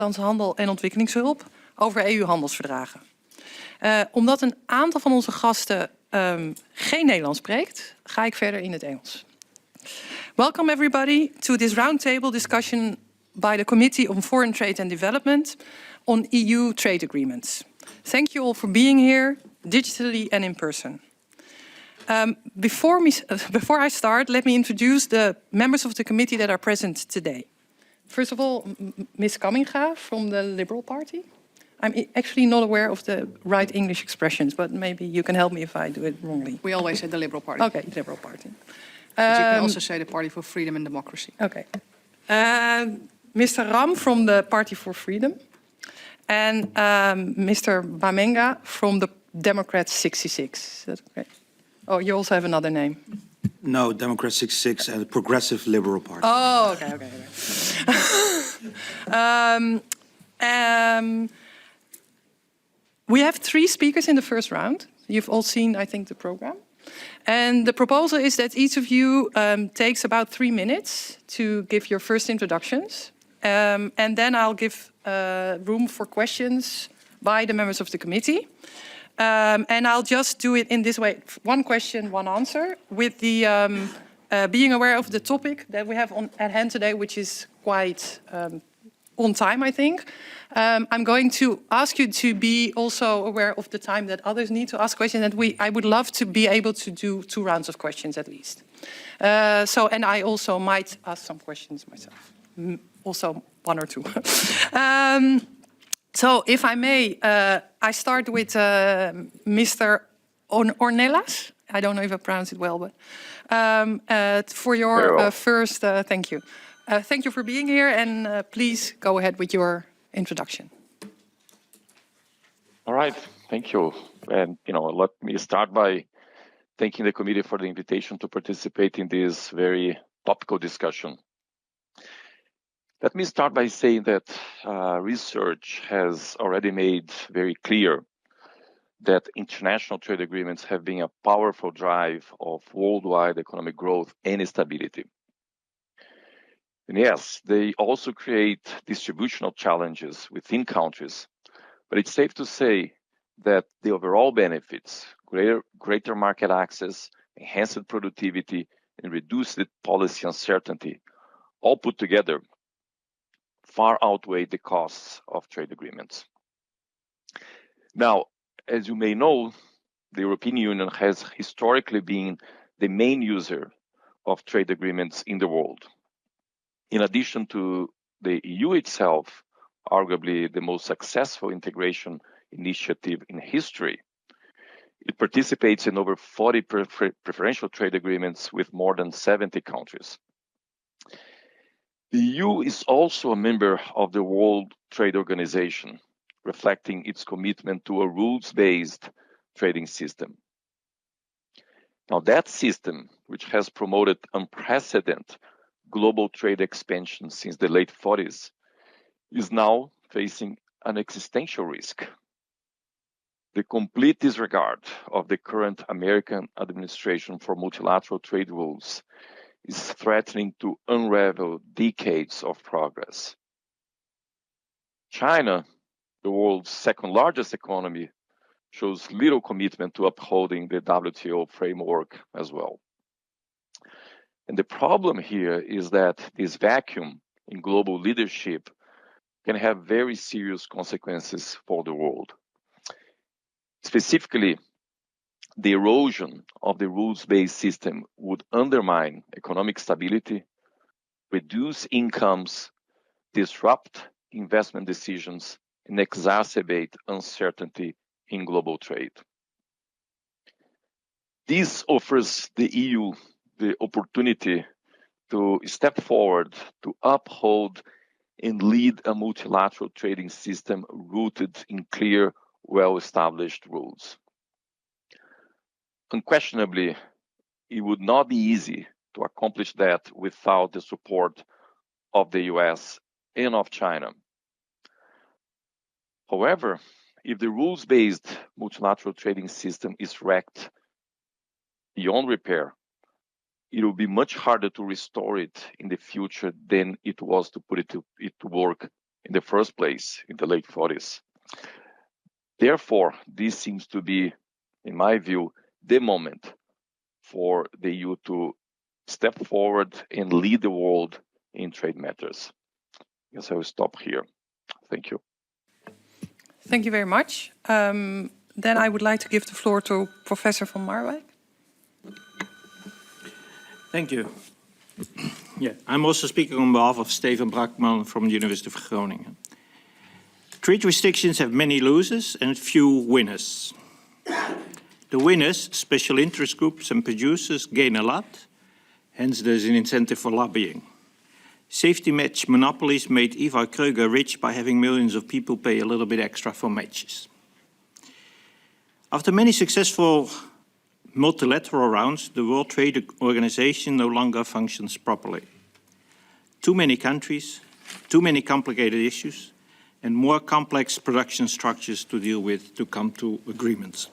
Handel en ontwikkelingshulp over EU-handelsverdragen. Omdat een aantal van onze gasten geen Nederlands spreekt, ga ik verder in het Engels. Welcome everybody to this roundtable discussion by the Committee on Foreign Trade and Development on EU trade agreements. Thank you all for being here, digitally and in person. Before I start, let me introduce the members of the committee that are present today. First of all, Ms. Kamminga from the Liberal Party. I'm actually not aware of the right English expressions, but maybe you can help me if I do it wrongly. We always say the Liberal Party. Okay, Liberal Party. But you can also say the Party for Freedom and Democracy. Okay. Mr. Ram from the Party for Freedom. And Mr. Bamenga from the Democrats 66. Is that okay? Oh, you also have another name. No, Democrat 66 and the Progressive Liberal Party. Oh, okay. We have 3 speakers in the first round. You've all seen, I think, the program. And the proposal is that each of you takes about 3 minutes to give your first introductions. And then I'll give room for questions by the members of the committee. And I'll just do it in this way. 1 question, 1 answer, with the being aware of the topic that we have at hand today, which is quite on time, I think. I'm going to ask you to be also aware of the time that others need to ask questions. And I would love to be able to do 2 rounds of questions at least. And I also might ask some questions myself. Also 1 or 2. So if I may, I start with Mr. Ornelas. I don't know if I pronounce it well, but for your first, thank you. Thank you for being here, and please go ahead with your introduction. All right, thank you. And let me start by thanking the committee for the invitation to participate in this very topical discussion. Let me start by saying that research has already made very clear that international trade agreements have been a powerful drive of worldwide economic growth and stability. And yes, they also create distributional challenges within countries, but it's safe to say that the overall benefits, greater market access, enhanced productivity, and reduced policy uncertainty, all put together, far outweigh the costs of trade agreements. Now, as you may know, the European Union has historically been the main user of trade agreements in the world. In addition to the EU itself, arguably the most successful integration initiative in history, it participates in over 40 preferential trade agreements with more than 70 countries. The EU is also a member of the World Trade Organization, reflecting its commitment to a rules-based trading system. Now, that system, which has promoted unprecedented global trade expansion since the late 40s, is now facing an existential risk. The complete disregard of the current American administration for multilateral trade rules is threatening to unravel decades of progress. China, the world's second largest economy, shows little commitment to upholding the WTO framework as well. And the problem here is that this vacuum in global leadership can have very serious consequences for the world. Specifically, the erosion of the rules-based system would undermine economic stability, reduce incomes, disrupt investment decisions, and exacerbate uncertainty in global trade. This offers the EU the opportunity to step forward to uphold and lead a multilateral trading system rooted in clear, well-established rules. Unquestionably, it would not be easy to accomplish that without the support of the US and of China. However, if the rules-based multilateral trading system is wrecked beyond repair, it will be much harder to restore it in the future than it was to put it to work in the first place in the late 40s. Therefore, this seems to be, in my view, the moment for the EU to step forward and lead the world in trade matters. I guess I will stop here. Thank you. Thank you very much. Then I would like to give the floor to Professor van Marwijk. Thank you. Yeah, I'm also speaking on behalf of Steven Brakman from the University of Groningen. Trade restrictions have many losers and few winners. The winners, special interest groups and producers, gain a lot, hence there's an incentive for lobbying. Safety match monopolies made Ivar Kreuger rich by having millions of people pay a little bit extra for matches. After many successful multilateral rounds, the World Trade Organization no longer functions properly. Too many countries, too many complicated issues, and more complex production structures to deal with to come to agreements.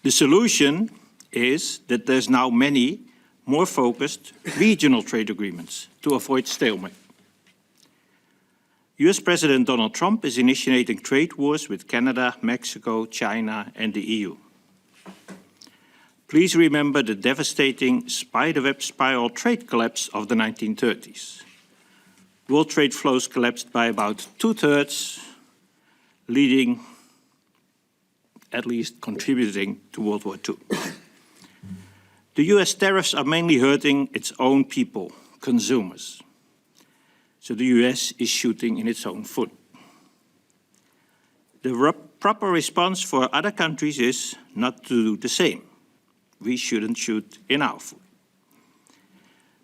The solution is that there's now many more focused regional trade agreements to avoid stalemate. US President Donald Trump is initiating trade wars with Canada, Mexico, China, and the EU. Please remember the devastating spiderweb spiral trade collapse of the 1930s. World trade flows collapsed by about 2/3, leading, at least contributing to World War II. The US tariffs are mainly hurting its own people, consumers. So the US is shooting in its own foot. The proper response for other countries is not to do the same. We shouldn't shoot in our foot.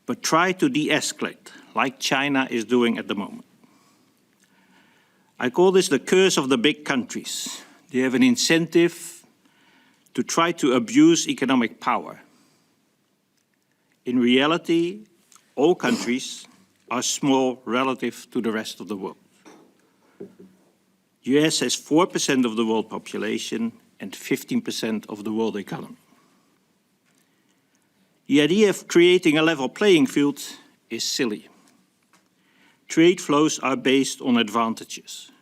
But try to de-escalate, like China is doing at the moment. I call this the curse of the big countries. They have an incentive to try to abuse economic power. In reality, all countries are small relative to the rest of the world. The US has 4% of the world population and 15% of the world economy. The idea of creating a level playing field is silly. Trade flows are based on advantages: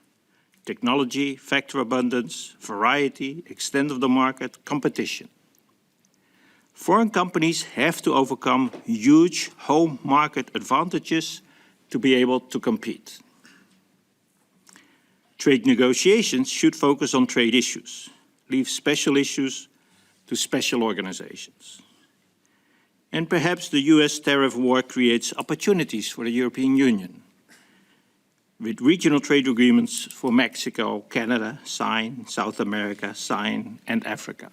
technology, factor abundance, variety, extent of the market, competition. Foreign companies have to overcome huge home market advantages to be able to compete. Trade negotiations should focus on trade issues, leave special issues to special organizations. And perhaps the US tariff war creates opportunities for the European Union, with regional trade agreements for Mexico, Canada, sign, South America, sign, and Africa.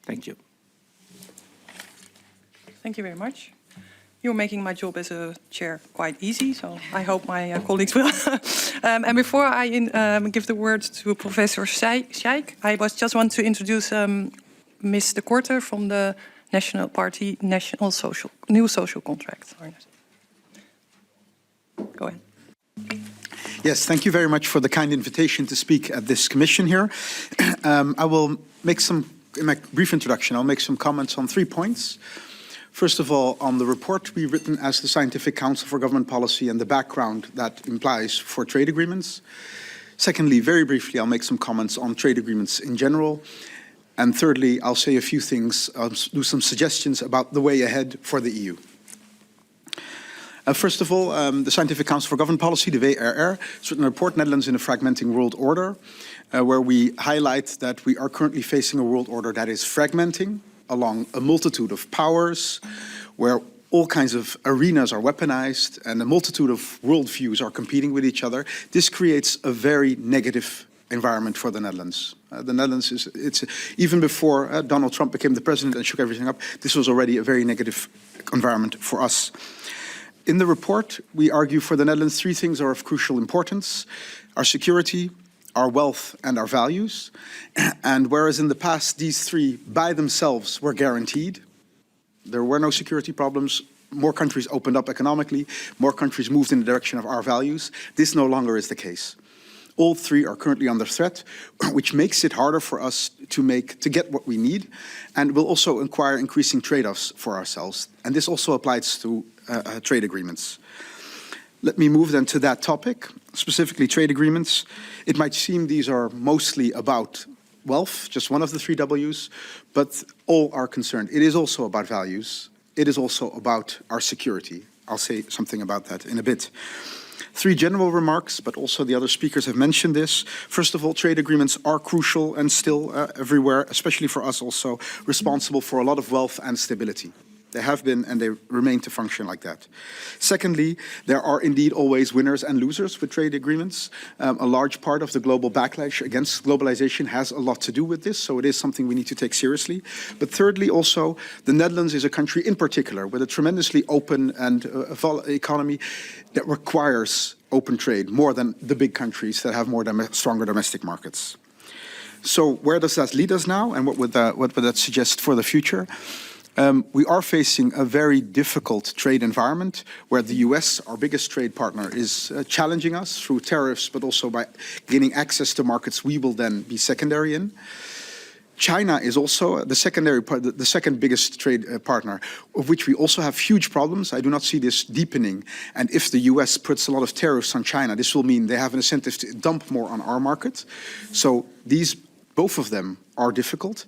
Thank you. Thank you very much. You're making my job as a chair quite easy, so I hope my colleagues will. And before I give the word to Professor Scheik, I just want to introduce Ms. De Korter from the National Party New Social Contract. Go ahead. Yes, thank you very much for the kind invitation to speak at this commission here. I will make in my brief introduction, I'll make some comments on 3 points. First of all, on the report we've written as the Scientific Council for Government Policy and the background that implies for trade agreements. Secondly, very briefly, I'll make some comments on trade agreements in general. And thirdly, I'll say a few things, do some suggestions about the way ahead for the EU. First of all, the Scientific Council for Government Policy, the WRR, has written a report, Netherlands in a Fragmenting World Order, where we highlight that we are currently facing a world order that is fragmenting along a multitude of powers, where all kinds of arenas are weaponized and a multitude of worldviews are competing with each other. This creates a very negative environment for the Netherlands. The Netherlands even before Donald Trump became the president and shook everything up, this was already a very negative environment for us. In the report, we argue for the Netherlands 3 things are of crucial importance: our security, our wealth, and our values. And whereas in the past these 3 by themselves were guaranteed, there were no security problems, more countries opened up economically, more countries moved in the direction of our values, this no longer is the case. All 3 are currently under threat, which makes it harder for us to get what we need, and will also require increasing trade-offs for ourselves. And this also applies to trade agreements. Let me move then to that topic, specifically trade agreements. It might seem these are mostly about wealth, just one of the three W's, but all are concerned. It is also about values. It is also about our security. I'll say something about that in a bit. Three general remarks, but also the other speakers have mentioned this. First of all, trade agreements are crucial and still everywhere, especially for us also, responsible for a lot of wealth and stability. They have been and they remain to function like that. Secondly, there are indeed always winners and losers with trade agreements. A large part of the global backlash against globalization has a lot to do with this, so it is something we need to take seriously. But thirdly, also, the Netherlands is a country in particular with a tremendously open and economy that requires open trade more than the big countries that have more stronger domestic markets. So where does that lead us now, and what would that suggest for the future? We are facing a very difficult trade environment where the US, our biggest trade partner, is challenging us through tariffs, but also by gaining access to markets we will then be secondary in. China is also the second biggest trade partner, of which we also have huge problems. I do not see this deepening. And if the US puts a lot of tariffs on China, this will mean they have an incentive to dump more on our market. So both of them are difficult,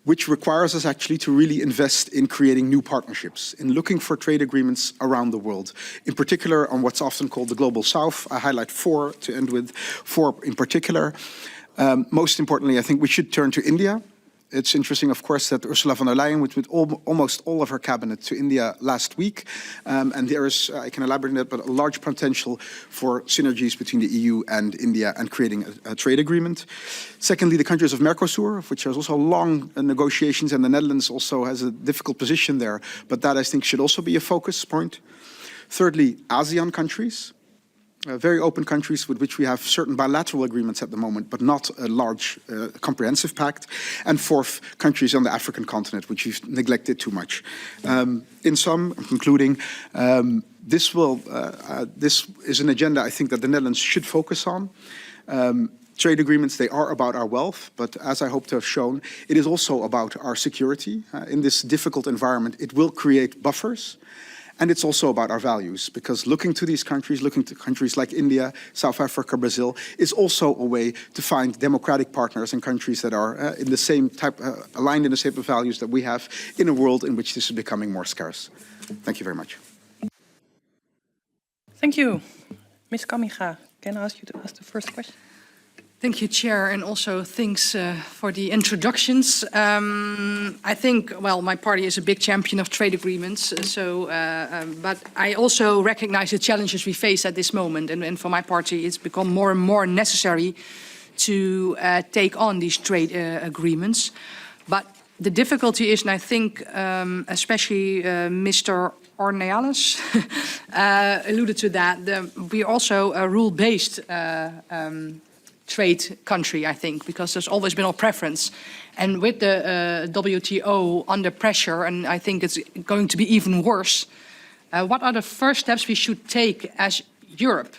which requires us actually to really invest in creating new partnerships, in looking for trade agreements around the world, in particular on what's often called the Global South. I highlight four to end with, four in particular. Most importantly, I think we should turn to India. It's interesting, of course, that Ursula von der Leyen went with almost all of her cabinet to India last week. And there is, I can elaborate on that, but a large potential for synergies between the EU and India and creating a trade agreement. Secondly, the countries of Mercosur, of which there's also long negotiations, and the Netherlands also has a difficult position there. But that, I think, should also be a focus point. Thirdly, ASEAN countries. Very open countries with which we have certain bilateral agreements at the moment, but not a large comprehensive pact. And fourth, countries on the African continent, which we've neglected too much. In sum, concluding, this is an agenda I think that the Netherlands should focus on. Trade agreements, they are about our wealth, but as I hope to have shown, it is also about our security. In this difficult environment, it will create buffers. And it's also about our values, because looking to these countries, looking to countries like India, South Africa, Brazil, is also a way to find democratic partners and countries that are in the same type, aligned in the same values that we have in a world in which this is becoming more scarce. Thank you very much. Thank you. Ms. Kamiga, can I ask you to ask the first question? Thank you, Chair, and also thanks for the introductions. I think, well, my party is a big champion of trade agreements, but I also recognize the challenges we face at this moment, and for my party, it's become more and more necessary to take on these trade agreements. But the difficulty is, and I think especially Mr. Ornelas alluded to that, we're also a rule-based trade country, I think, because there's always been a preference. And with the WTO under pressure, and I think it's going to be even worse, what are the first steps we should take as Europe?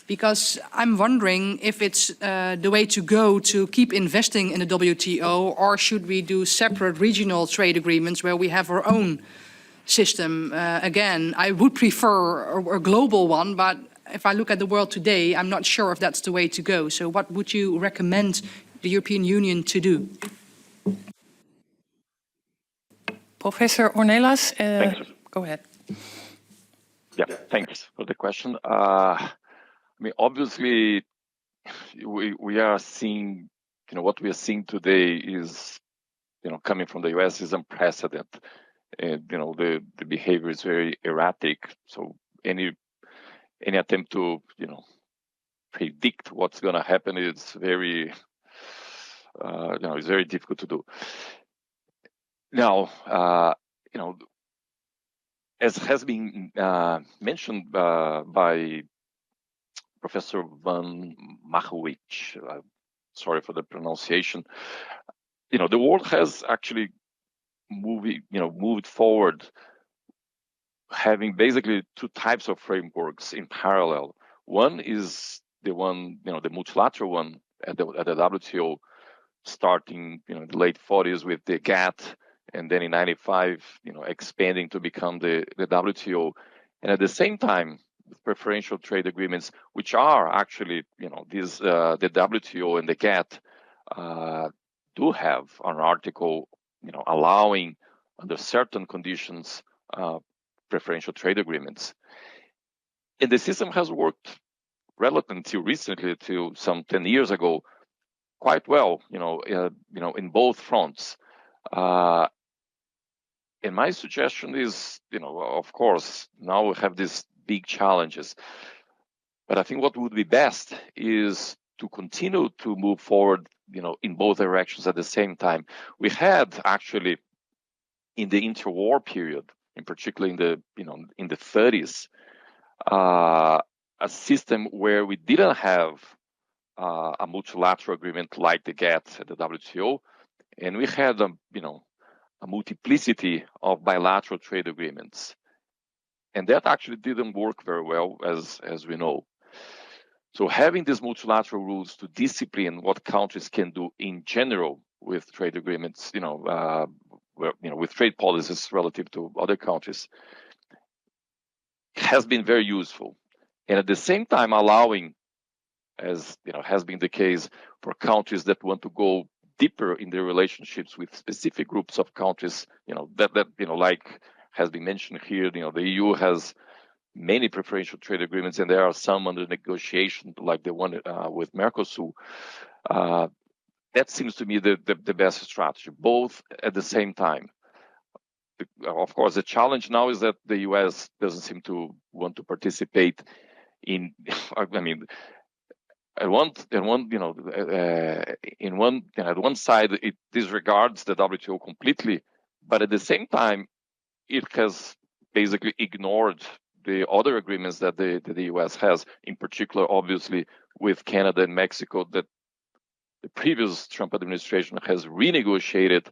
Because I'm wondering if it's the way to go to keep investing in the WTO, or should we do separate regional trade agreements where we have our own system? Again, I would prefer a global one, but if I look at the world today, I'm not sure if that's the way to go. So what would you recommend the European Union to do? Professor Ornelas, go ahead. Yeah, thanks for the question. I mean, obviously, we are seeing, what we are seeing today is, coming from the US is unprecedented. And, the behavior is very erratic. So any attempt to, predict what's going to happen is very, it's very difficult to do. Now, as has been mentioned by Professor Van Machowicz, sorry for the pronunciation, the world has actually moved forward, having basically two types of frameworks in parallel. One is the one, the multilateral one at the WTO, starting in the late 40s with the GATT, and then in 95, expanding to become the WTO. And at the same time, preferential trade agreements, which are actually, these the WTO and the GATT do have an article, allowing under certain conditions preferential trade agreements, and the system has worked relatively until recently, to some 10 years ago, quite well, in both fronts. And my suggestion is, of course, now we have these big challenges, but I think what would be best is to continue to move forward, in both directions at the same time. We had actually in the interwar period, in particular in the 30s, a system where we didn't have a multilateral agreement like the GATT and the WTO, and we had a multiplicity of bilateral trade agreements, and that actually didn't work very well, as we know. So having these multilateral rules to discipline what countries can do in general with trade agreements, with trade policies relative to other countries, has been very useful, and at the same time allowing, as has been the case for countries that want to go deeper in their relationships with specific groups of countries, like has been mentioned here, the EU has many preferential trade agreements, and there are some under negotiation, like the one with Mercosur. That seems to me the best strategy, both at the same time. Of course, the challenge now is that the US doesn't seem to want to participate in. I mean, at one side, it disregards the WTO completely, but at the same time, it has basically ignored the other agreements that the US has, in particular, obviously, with Canada and Mexico, that the previous Trump administration has renegotiated.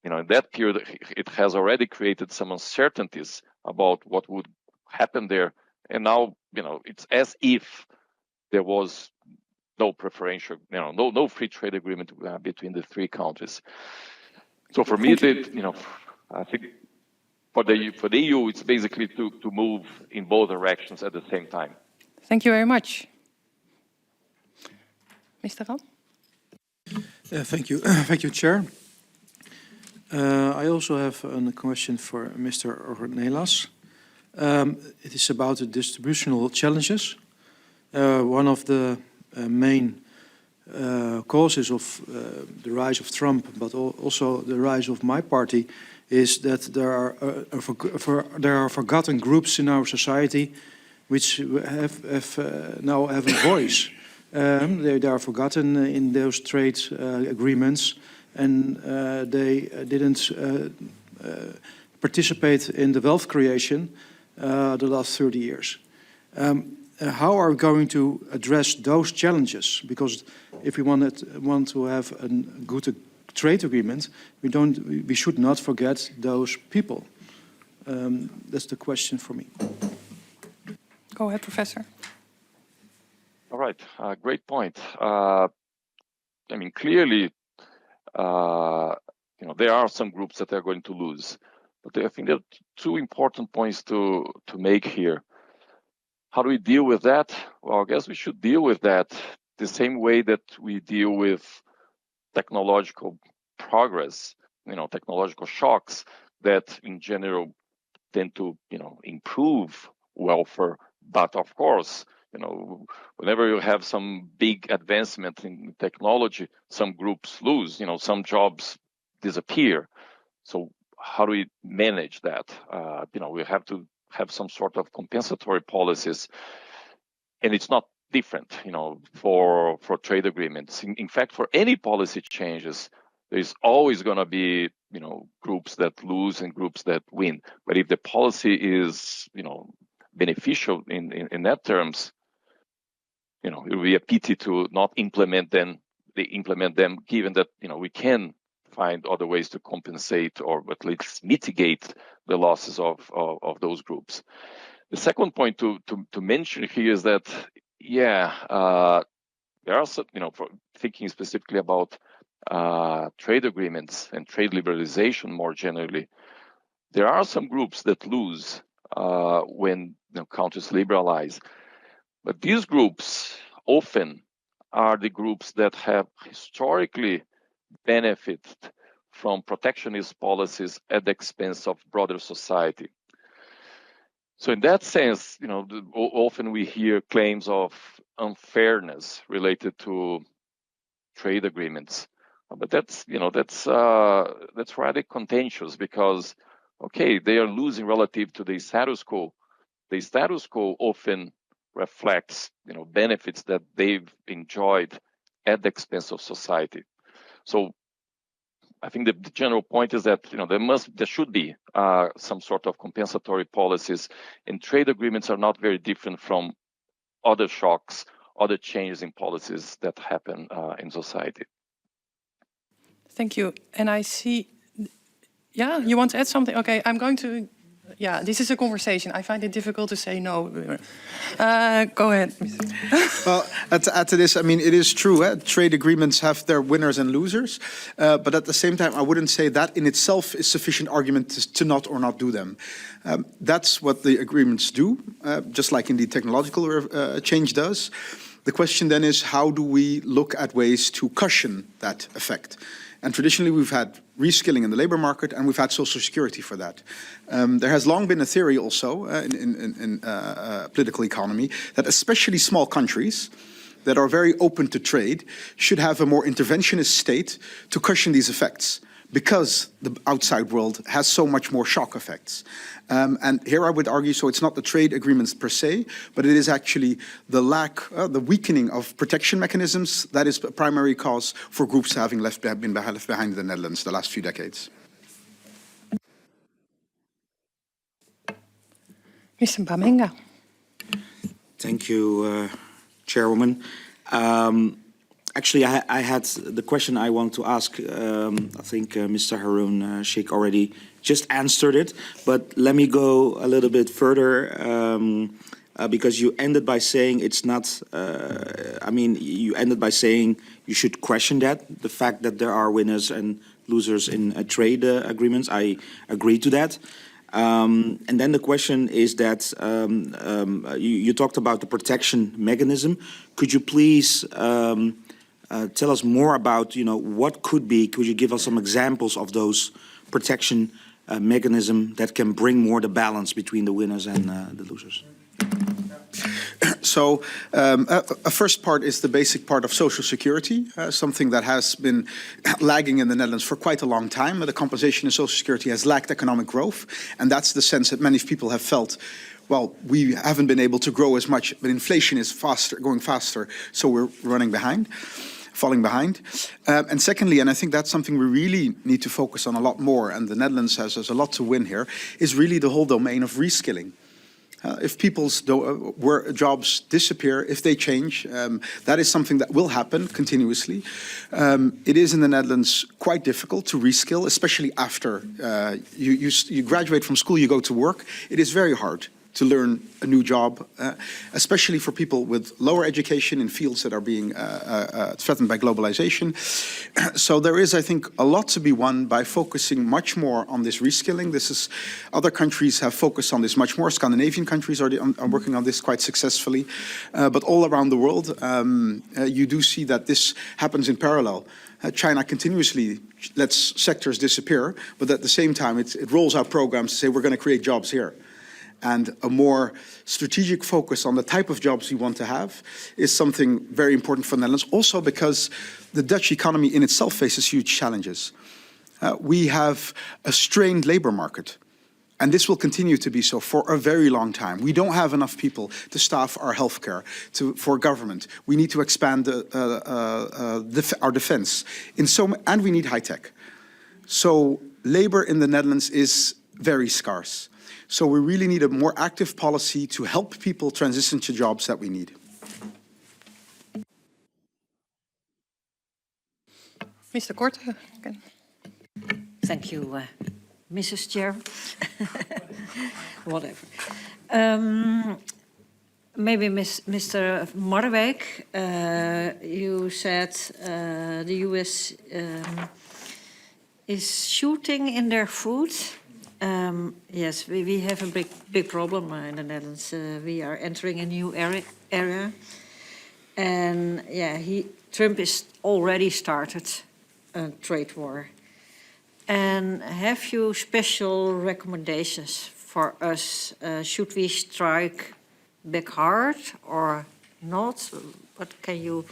In that period, it has already created some uncertainties about what would happen there. And now, it's as if there was no preferential, no free trade agreement between the three countries. So for me, I think for the EU, it's basically to move in both directions at the same time. Thank you very much. Mr. Ran? Thank you. Thank you, Chair. I also have a question for Mr. Ornelas. It is about the distributional challenges. One of the main causes of the rise of Trump, but also the rise of my party, is that there are forgotten groups in our society which now have a voice. They are forgotten in those trade agreements, and they didn't participate in the wealth creation the last 30 years. How are we going to address those challenges? Because if we want to have a good trade agreement, we should not forget those people. That's the question for me. Go ahead, Professor. All right, great point. Clearly, there are some groups that are going to lose, but I think there are two important points to make here. How do we deal with that? Well, I guess we should deal with that the same way that we deal with technological progress, technological shocks that in general tend to, improve welfare. But of course, whenever you have some big advancement in technology, some groups lose, some jobs disappear. So how do we manage that? We have to have some sort of compensatory policies, and it's not different, for trade agreements. In fact, for any policy changes, there's always going to be, groups that lose and groups that win. But if the policy is, beneficial in that terms, it would be a pity to not implement them, given that, we can find other ways to compensate or at least mitigate the losses of those groups. The second point to mention here is that, there are some, for thinking specifically about trade agreements and trade liberalization more generally, there are some groups that lose when countries liberalize. But these groups often are the groups that have historically benefited from protectionist policies at the expense of broader society. So in that sense, often we hear claims of unfairness related to trade agreements, but that's rather contentious because, okay, they are losing relative to the status quo. The status quo often reflects, benefits that they've enjoyed at the expense of society. So I think the general point is that there should be some sort of compensatory policies, and trade agreements are not very different from other shocks, other changes in policies that happen in society. Thank you. And I see, yeah, you want to add something? Okay, I'm going to, yeah, this is a conversation. I find it difficult to say no. Go ahead. Well, to add to this, I mean, it is true, trade agreements have their winners and losers, but at the same time, I wouldn't say that in itself is sufficient argument to not or not do them. That's what the agreements do, just like indeed technological change does. The question then is, how do we look at ways to cushion that effect? And traditionally, we've had reskilling in the labor market, and we've had social security for that. There has long been a theory also in political economy that especially small countries that are very open to trade should have a more interventionist state to cushion these effects, because the outside world has so much more shock effects. And here I would argue, so it's not the trade agreements per se, but it is actually the lack, the weakening of protection mechanisms that is a primary cause for groups having been left behind in the Netherlands the last few decades. Mr. Bamenga. Thank you, Chairwoman. Actually, I had the question I want to ask. I think Mr. Haroon Sheikh already just answered it, but let me go a little bit further because you ended by saying it's not, you ended by saying you should question that, the fact that there are winners and losers in trade agreements. I agree to that. And then the question is that you talked about the protection mechanism. Could you please tell us more about, what could you give us some examples of those protection mechanism that can bring more the balance between the winners and the losers? So a first part is the basic part of social security, something that has been lagging in the Netherlands for quite a long time. The compensation in social security has lacked economic growth, and that's the sense that many people have felt. Well, we haven't been able to grow as much, but inflation is going faster, so we're falling behind. And secondly, and I think that's something we really need to focus on a lot more, and the Netherlands has a lot to win here, is really the whole domain of reskilling. If people's jobs disappear, if they change, that is something that will happen continuously. It is in the Netherlands quite difficult to reskill, especially after you graduate from school, you go to work. It is very hard to learn a new job, especially for people with lower education in fields that are being threatened by globalization. So there is, I think, a lot to be won by focusing much more on this reskilling. Other countries have focused on this much more. Scandinavian countries are working on this quite successfully. But all around the world, you do see that this happens in parallel. China continuously lets sectors disappear, but at the same time, it rolls out programs to say, we're going to create jobs here. And a more strategic focus on the type of jobs we want to have is something very important for the Netherlands, also because the Dutch economy in itself faces huge challenges. We have a strained labor market, and this will continue to be so for a very long time. We don't have enough people to staff our healthcare, for government. We need to expand our defense, and we need high tech. So labor in the Netherlands is very scarce. So we really need a more active policy to help people transition to jobs that we need. Mr. Korte. Okay. Thank you, Mrs. Chair. Whatever. Maybe Mr. Marwijk, you said the US is shooting in their food. Yes, we have a big problem in the Netherlands. We are entering a new area. And yeah, Trump is already started a trade war. And have you special recommendations for us? Should we strike back hard or not? What can you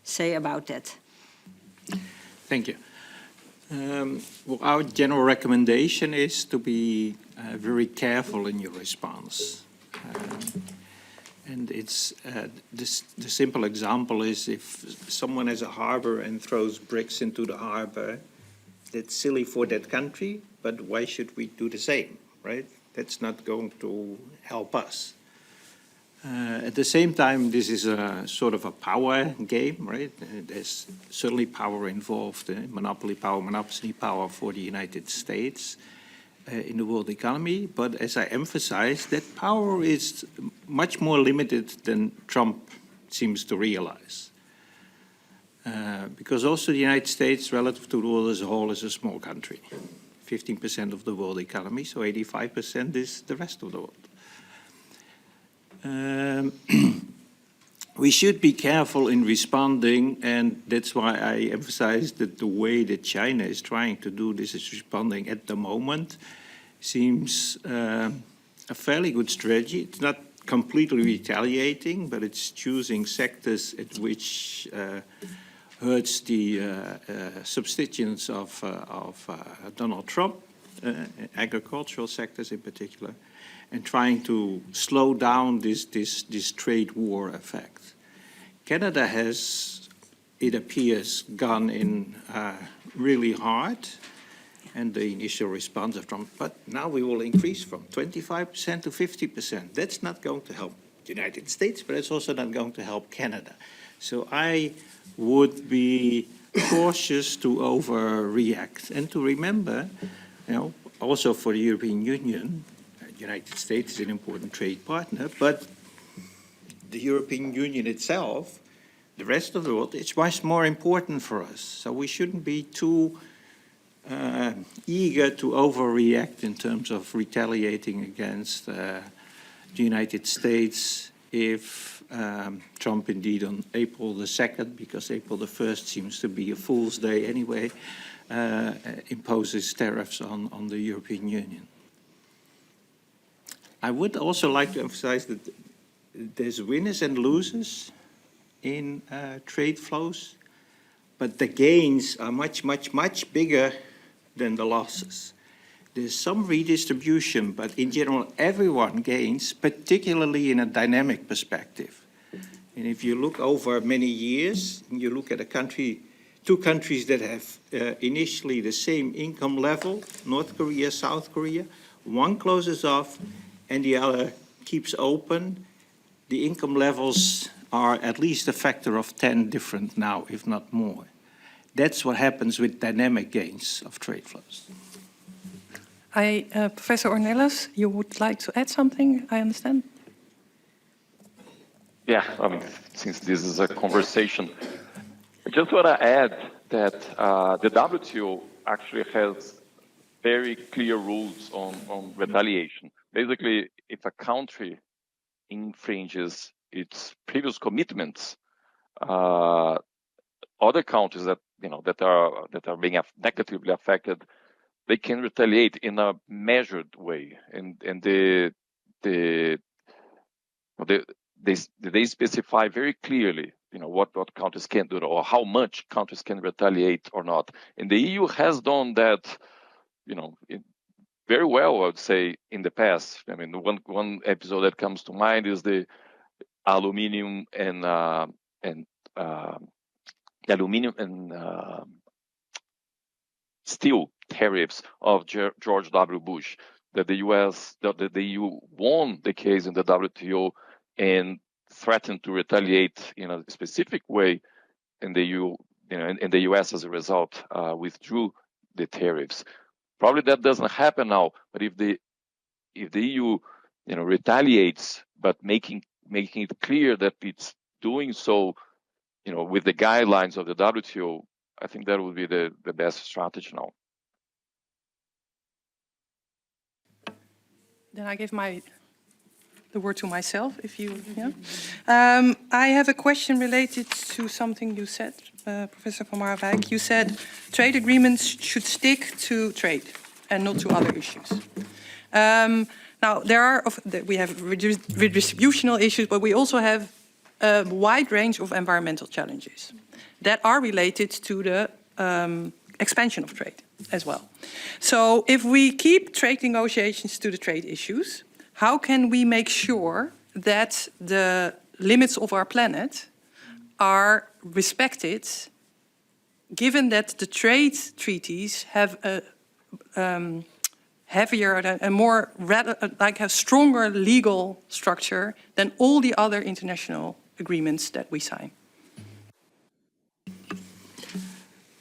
say about that? Thank you. Well, our general recommendation is to be very careful in your response. And it's the simple example is if someone has a harbor and throws bricks into the harbor, that's silly for that country, but why should we do the same, right? That's not going to help us. At the same time, this is a sort of a power game, right? There's certainly power involved, monopoly power for the United States in the world economy. But as I emphasized, that power is much more limited than Trump seems to realize. Because also the United States, relative to the world as a whole, is a small country. 15% of the world economy, so 85% is the rest of the world. We should be careful in responding, and that's why I emphasize that the way that China is trying to do this is responding at the moment seems a fairly good strategy. It's not completely retaliating, but it's choosing sectors at which hurts the subsistence of Donald Trump, agricultural sectors in particular, and trying to slow down this trade war effect. Canada has, it appears, gone in really hard, and the initial response of Trump, but now we will increase from 25% to 50%. That's not going to help the United States, but it's also not going to help Canada. So I would be cautious to overreact. And to remember, you know, also for the European Union, the United States is an important trade partner, but the European Union itself, the rest of the world, it's much more important for us. So we shouldn't be too eager to overreact in terms of retaliating against the United States if Trump indeed on April the 2nd, because April the 1st seems to be a fool's day anyway, imposes tariffs on the European Union. I would also like to emphasize that there's winners and losers in trade flows, but the gains are much, much, much bigger than the losses. There's some redistribution, but in general, everyone gains, particularly in a dynamic perspective. And if you look over many years, and you look at a country, two countries that have initially the same income level, North Korea, South Korea, one closes off and the other keeps open, the income levels are at least a factor of 10 different now, if not more. That's what happens with dynamic gains of trade flows. Professor Ornelas, you would like to add something, I understand? Yeah, I mean, since this is a conversation, I just want to add that the WTO actually has very clear rules on retaliation. Basically, if a country infringes its previous commitments, other countries that are being negatively affected, they can retaliate in a measured way, and they specify very clearly, what countries can do or how much countries can retaliate or not. And the EU has done that, very well, I would say, in the past. I mean, one episode that comes to mind is the aluminum and steel tariffs of George W. Bush. That the EU won the case in the WTO and threatened to retaliate in a specific way, and the EU, and the US as a result withdrew the tariffs. Probably that doesn't happen now, but if the EU, retaliates, but making it clear that it's doing so, with the guidelines of the WTO, I think that would be the best strategy now. Then I give the word to myself, if you, yeah. I have a question related to something you said, Professor van Marwijk. You said trade agreements should stick to trade and not to other issues. Now, we have redistributional issues, but we also have a wide range of environmental challenges that are related to the expansion of trade as well. So if we keep trade negotiations to the trade issues, how can we make sure that the limits of our planet are respected, given that the trade treaties have a heavier, a more, like a stronger legal structure than all the other international agreements that we sign?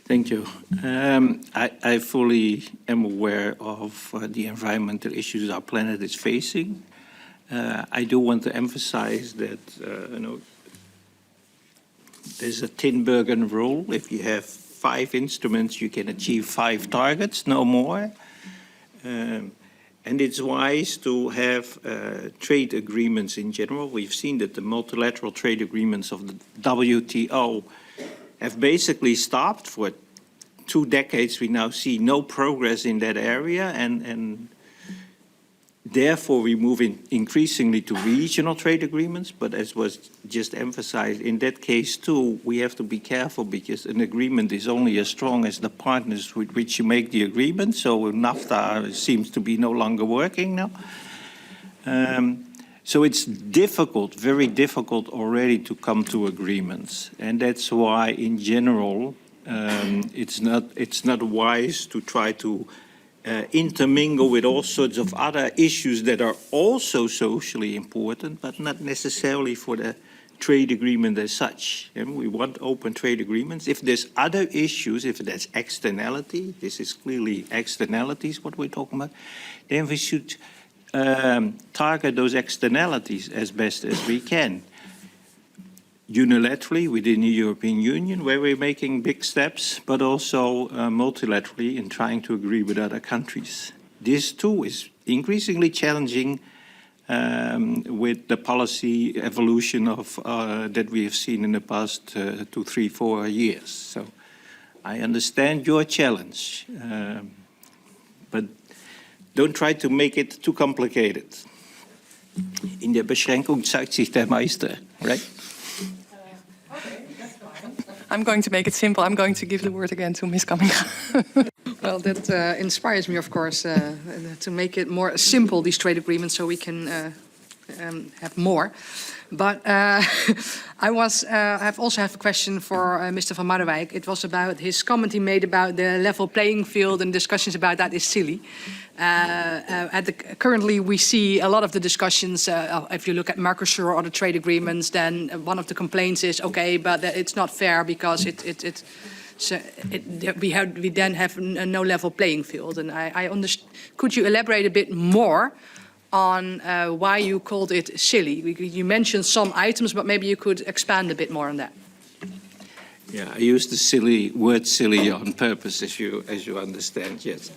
Thank you. I fully am aware of the environmental issues our planet is facing. I do want to emphasize that there's a Tinbergen rule. If you have 5 instruments, you can achieve 5 targets, no more. And it's wise to have trade agreements in general. We've seen that the multilateral trade agreements of the WTO have basically stopped for 2 decades. We now see no progress in that area, and therefore we move increasingly to regional trade agreements. But as was just emphasized, in that case too, we have to be careful, because an agreement is only as strong as the partners with which you make the agreement. So NAFTA seems to be no longer working now. So it's difficult, very difficult already to come to agreements. And that's why, in general, it's not wise to try to intermingle with all sorts of other issues that are also socially important, but not necessarily for the trade agreement as such. And we want open trade agreements. If there's other issues, if there's externality, this is clearly externalities what we're talking about, then we should target those externalities as best as we can. Unilaterally within the European Union, where we're making big steps, but also multilaterally in trying to agree with other countries. This too is increasingly challenging with the policy evolution of that we have seen in the past 2, 3, 4 years. So I understand your challenge, but don't try to make it too complicated. In der Beschränkung zeigt sich der Meister, right? I'm going to make it simple. I'm going to give the word again to Ms. Kamminga. Well, that inspires me, of course, to make it more simple, these trade agreements, so we can have more. But I also have a question for Mr. van Marwijk. It was about his comment he made about the level playing field, and discussions about that is silly. Currently, we see a lot of the discussions, if you look at Mercosur or other trade agreements, then one of the complaints is, okay, but it's not fair because we then have no level playing field. And could you elaborate a bit more on why you called it silly? You mentioned some items, but maybe you could expand a bit more on that. Yeah, I used the word silly on purpose, as you understand, yes.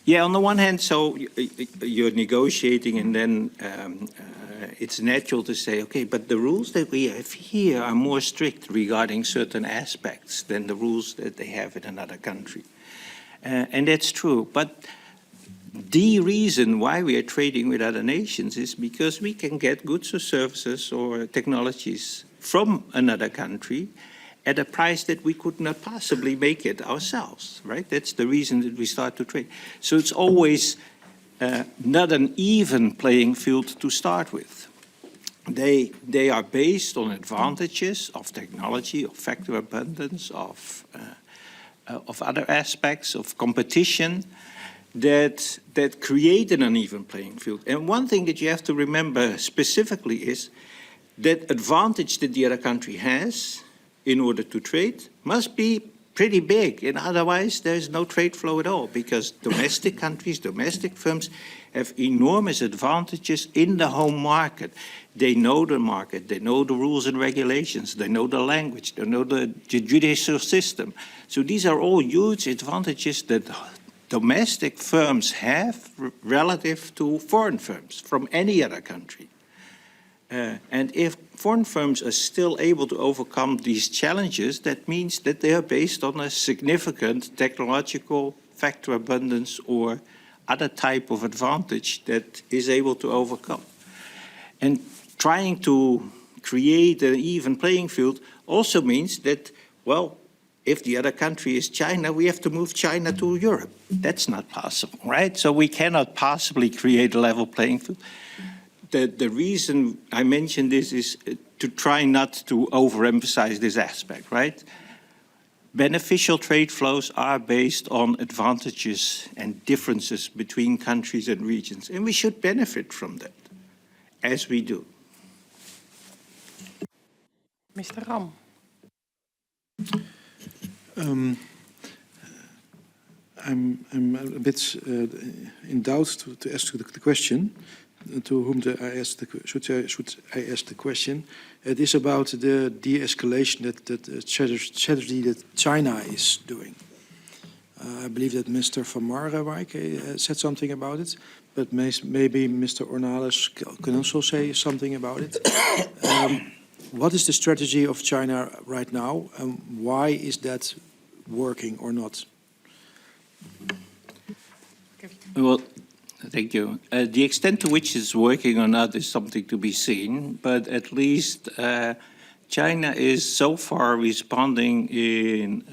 Yeah, on the one hand, so you're negotiating, and then it's natural to say, okay, but the rules that we have here are more strict regarding certain aspects than the rules that they have in another country. And that's true. But the reason why we are trading with other nations is because we can get goods or services or technologies from another country at a price that we could not possibly make it ourselves, right? That's the reason that we start to trade. So it's always not an even playing field to start with. They are based on advantages of technology, of factor abundance, of other aspects of competition that create an uneven playing field. And one thing that you have to remember specifically is that advantage that the other country has in order to trade must be pretty big, and otherwise there's no trade flow at all, because domestic countries, domestic firms have enormous advantages in the home market. They know the market, they know the rules and regulations, they know the language, they know the judicial system. So these are all huge advantages that domestic firms have relative to foreign firms from any other country. And if foreign firms are still able to overcome these challenges, that means that they are based on a significant technological factor abundance or other type of advantage that is able to overcome. And trying to create an even playing field also means that, well, if the other country is China, we have to move China to Europe. That's not possible, right? So we cannot possibly create a level playing field. The reason I mention this is to try not to overemphasize this aspect, right? Beneficial trade flows are based on advantages and differences between countries and regions, and we should benefit from that, as we do. Mr. Ram. I'm a bit in doubt to ask the question. To whom should I ask the question? It is about the de-escalation that strategy that China is doing. I believe that Mr. Van Marwijk said something about it, but maybe Mr. Ornelas can also say something about it. What is the strategy of China right now, and why is that working or not? Well, thank you. The extent to which it's working or not is something to be seen, but at least China is so far responding in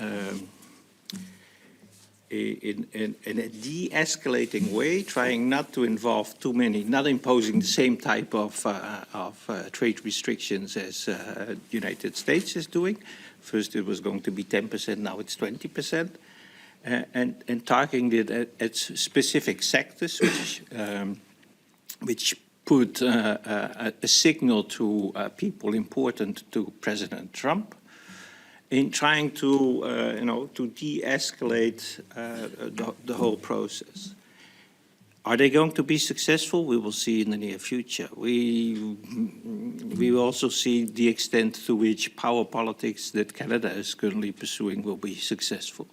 a de-escalating way, trying not to involve too many, not imposing the same type of trade restrictions as the United States is doing. First it was going to be 10%, now it's 20%. And targeting it at specific sectors, which put a signal to people important to President Trump, in trying to, to de-escalate the whole process. Are they going to be successful? We will see in the near future. We will also see the extent to which power politics that Canada is currently pursuing will be successful.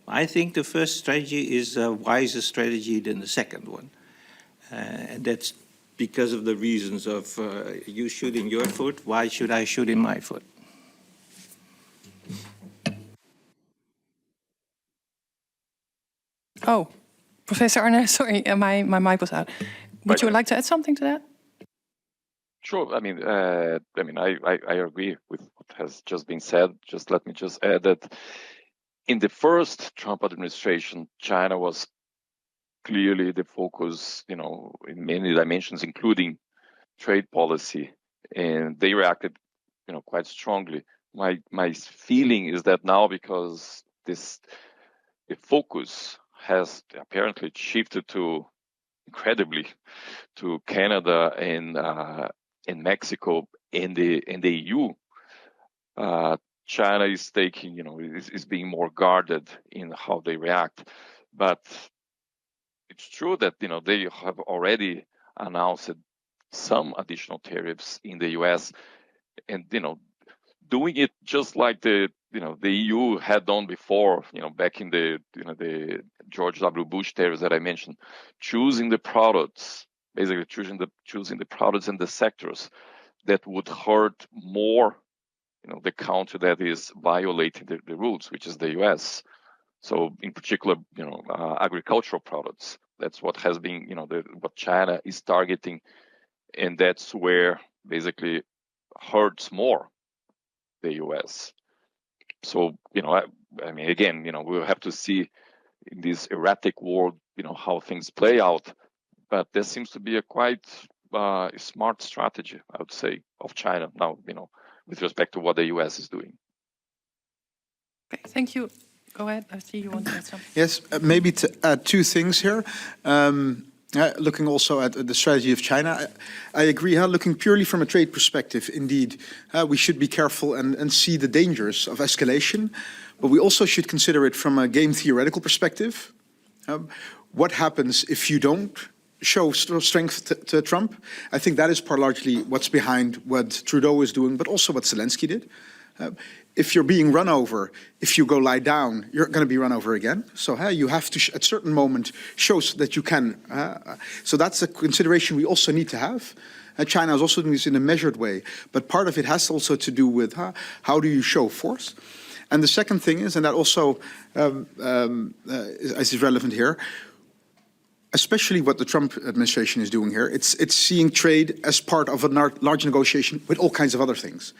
I think the first strategy is a wiser strategy than the second one. And that's because of the reasons of you shooting your foot, why should I shoot in my foot? Oh, Professor Arne, sorry, my mic was out. Would you like to add something to that? Sure. I agree with what has just been said. Just let me just add that in the first Trump administration, China was clearly the focus, in many dimensions, including trade policy, and they reacted, quite strongly. My feeling is that now, because the focus has apparently shifted incredibly to Canada and Mexico and the EU, China is taking, is being more guarded in how they react. But it's true that, they have already announced some additional tariffs in the US, and, doing it just like the EU had done before, back in the George W. Bush tariffs that I mentioned, choosing the products, basically choosing the products and the sectors that would hurt more, the country that is violating the rules, which is the US. So in particular, agricultural products, that's what has been, what China is targeting. And that's where basically hurts more the US. So, again, we'll have to see in this erratic world, how things play out. But there seems to be a quite smart strategy, I would say, of China now, with respect to what the US is doing. Okay, thank you. Go ahead. I see you want to add something. Yes, maybe to add two things here. Looking also at the strategy of China, I agree. Looking purely from a trade perspective, indeed, we should be careful and see the dangers of escalation. But we also should consider it from a game theoretical perspective. What happens if you don't show strength to Trump? I think that is largely what's behind what Trudeau is doing, but also what Zelensky did. If you're being run over, if you go lie down, you're going to be run over again. So you have to, at a certain moment, show that you can. So that's a consideration we also need to have. China is also doing this in a measured way, but part of it has also to do with how do you show force. And the second thing is, and that also is relevant here, especially what the Trump administration is doing here, it's seeing trade as part of a large negotiation with all kinds of other things.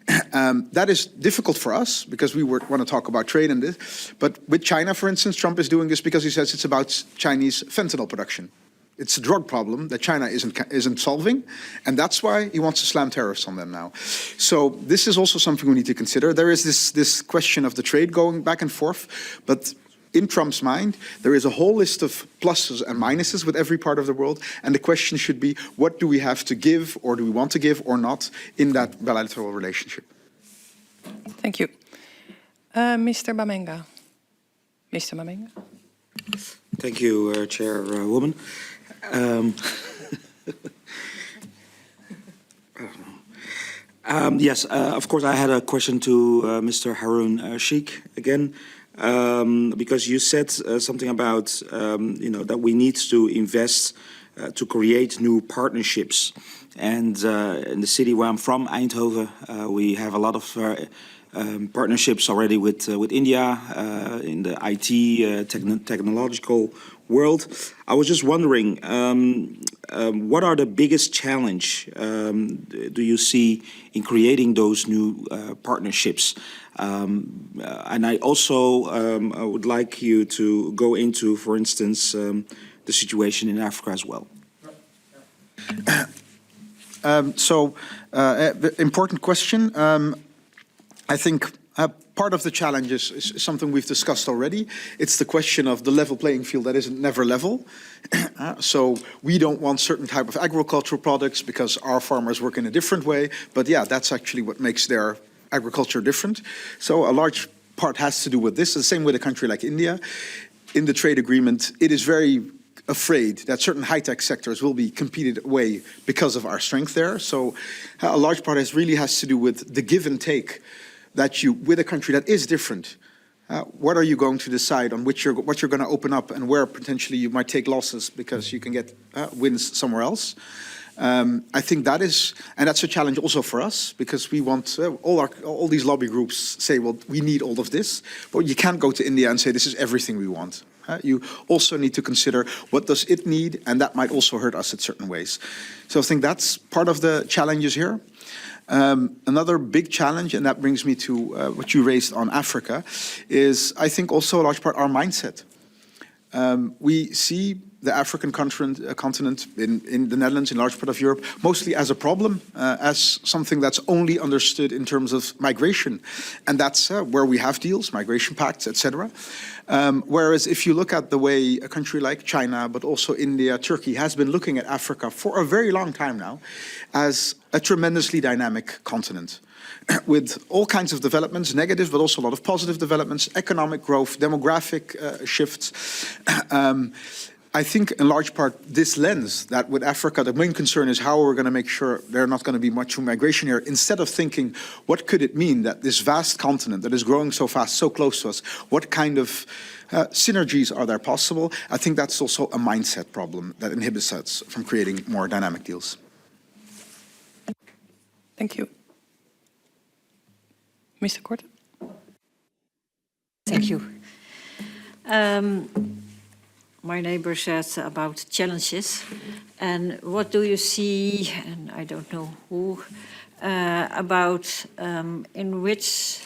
That is difficult for us because we want to talk about trade and this. But with China, for instance, Trump is doing this because he says it's about Chinese fentanyl production. It's a drug problem that China isn't solving, and that's why he wants to slam tariffs on them now. So this is also something we need to consider. There is this question of the trade going back and forth, but in Trump's mind, there is a whole list of pluses and minuses with every part of the world, and the question should be, what do we have to give, or do we want to give or not, in that bilateral relationship? Thank you. Mr. Bamenga. Mr. Bamenga. Thank you, Chairwoman. Yes, of course, I had a question to Mr. Haroon Sheikh again, because you said something about that we need to invest to create new partnerships. And in the city where I'm from, Eindhoven, we have a lot of partnerships already with India in the IT technological world. I was just wondering, what are the biggest challenge do you see in creating those new partnerships? And I also I would like you to go into, for instance, the situation in Africa as well. Important question. I think part of the challenge is something we've discussed already. It's the question of the level playing field that isn't never level. So we don't want certain type of agricultural products because our farmers work in a different way. But yeah, that's actually what makes their agriculture different. So a large part has to do with this. The same with a country like India. In the trade agreement, it is very afraid that certain high-tech sectors will be competed away because of our strength there. So a large part really has to do with the give and take that you, with a country that is different, what are you going to decide on what you're going to open up and where potentially you might take losses because you can get wins somewhere else. I think that is, and that's a challenge also for us because we want all these lobby groups say, well, we need all of this, but you can't go to India and say this is everything we want. You also need to consider what does it need, and that might also hurt us in certain ways. So I think that's part of the challenges here. Another big challenge, and that brings me to what you raised on Africa, is I think also a large part our mindset. We see the African continent in the Netherlands, in large part of Europe, mostly as a problem, as something that's only understood in terms of migration. And that's where we have deals, migration pacts, etc. Whereas if you look at the way a country like China, but also India, Turkey, has been looking at Africa for a very long time now as a tremendously dynamic continent, with all kinds of developments, negative, but also a lot of positive developments, economic growth, demographic shifts. I think in large part this lens that with Africa, the main concern is how we're going to make sure there's not going to be much migration here, instead of thinking what could it mean that this vast continent that is growing so fast, so close to us, what kind of synergies are there possible? I think that's also a mindset problem that inhibits us from creating more dynamic deals. Thank you. Mr. Korte? Thank you. My neighbor says about challenges, and what do you see, and I don't know who, about in which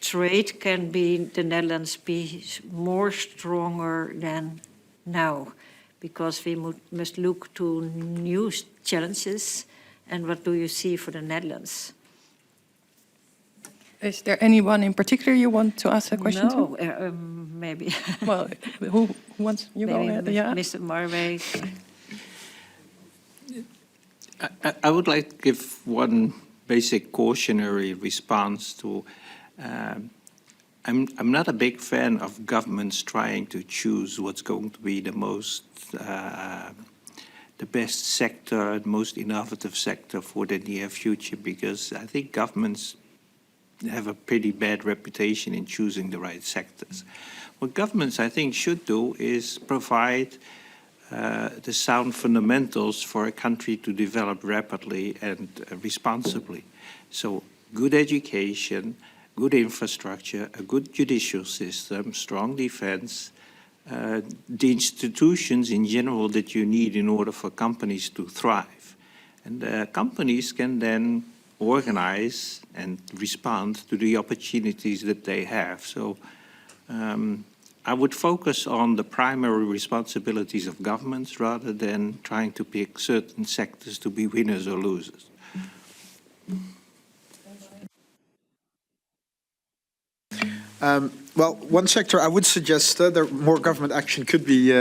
trade can the Netherlands be more stronger than now? Because we must look to new challenges, and what do you see for the Netherlands? Is there anyone in particular you want to ask a question no, to? Maybe. Well, who wants you go ahead? Yeah. Mr. Marwijk. I would like to give one basic cautionary response to. I'm not a big fan of governments trying to choose what's going to be the most, the best sector, the most innovative sector for the near future, because I think governments have a pretty bad reputation in choosing the right sectors. What governments, I think, should do is provide the sound fundamentals for a country to develop rapidly and responsibly. So good education, good infrastructure, a good judicial system, strong defense, the institutions in general that you need in order for companies to thrive. And companies can then organize and respond to the opportunities that they have. So I would focus on the primary responsibilities of governments rather than trying to pick certain sectors to be winners or losers. Well, one sector I would suggest that more government action could be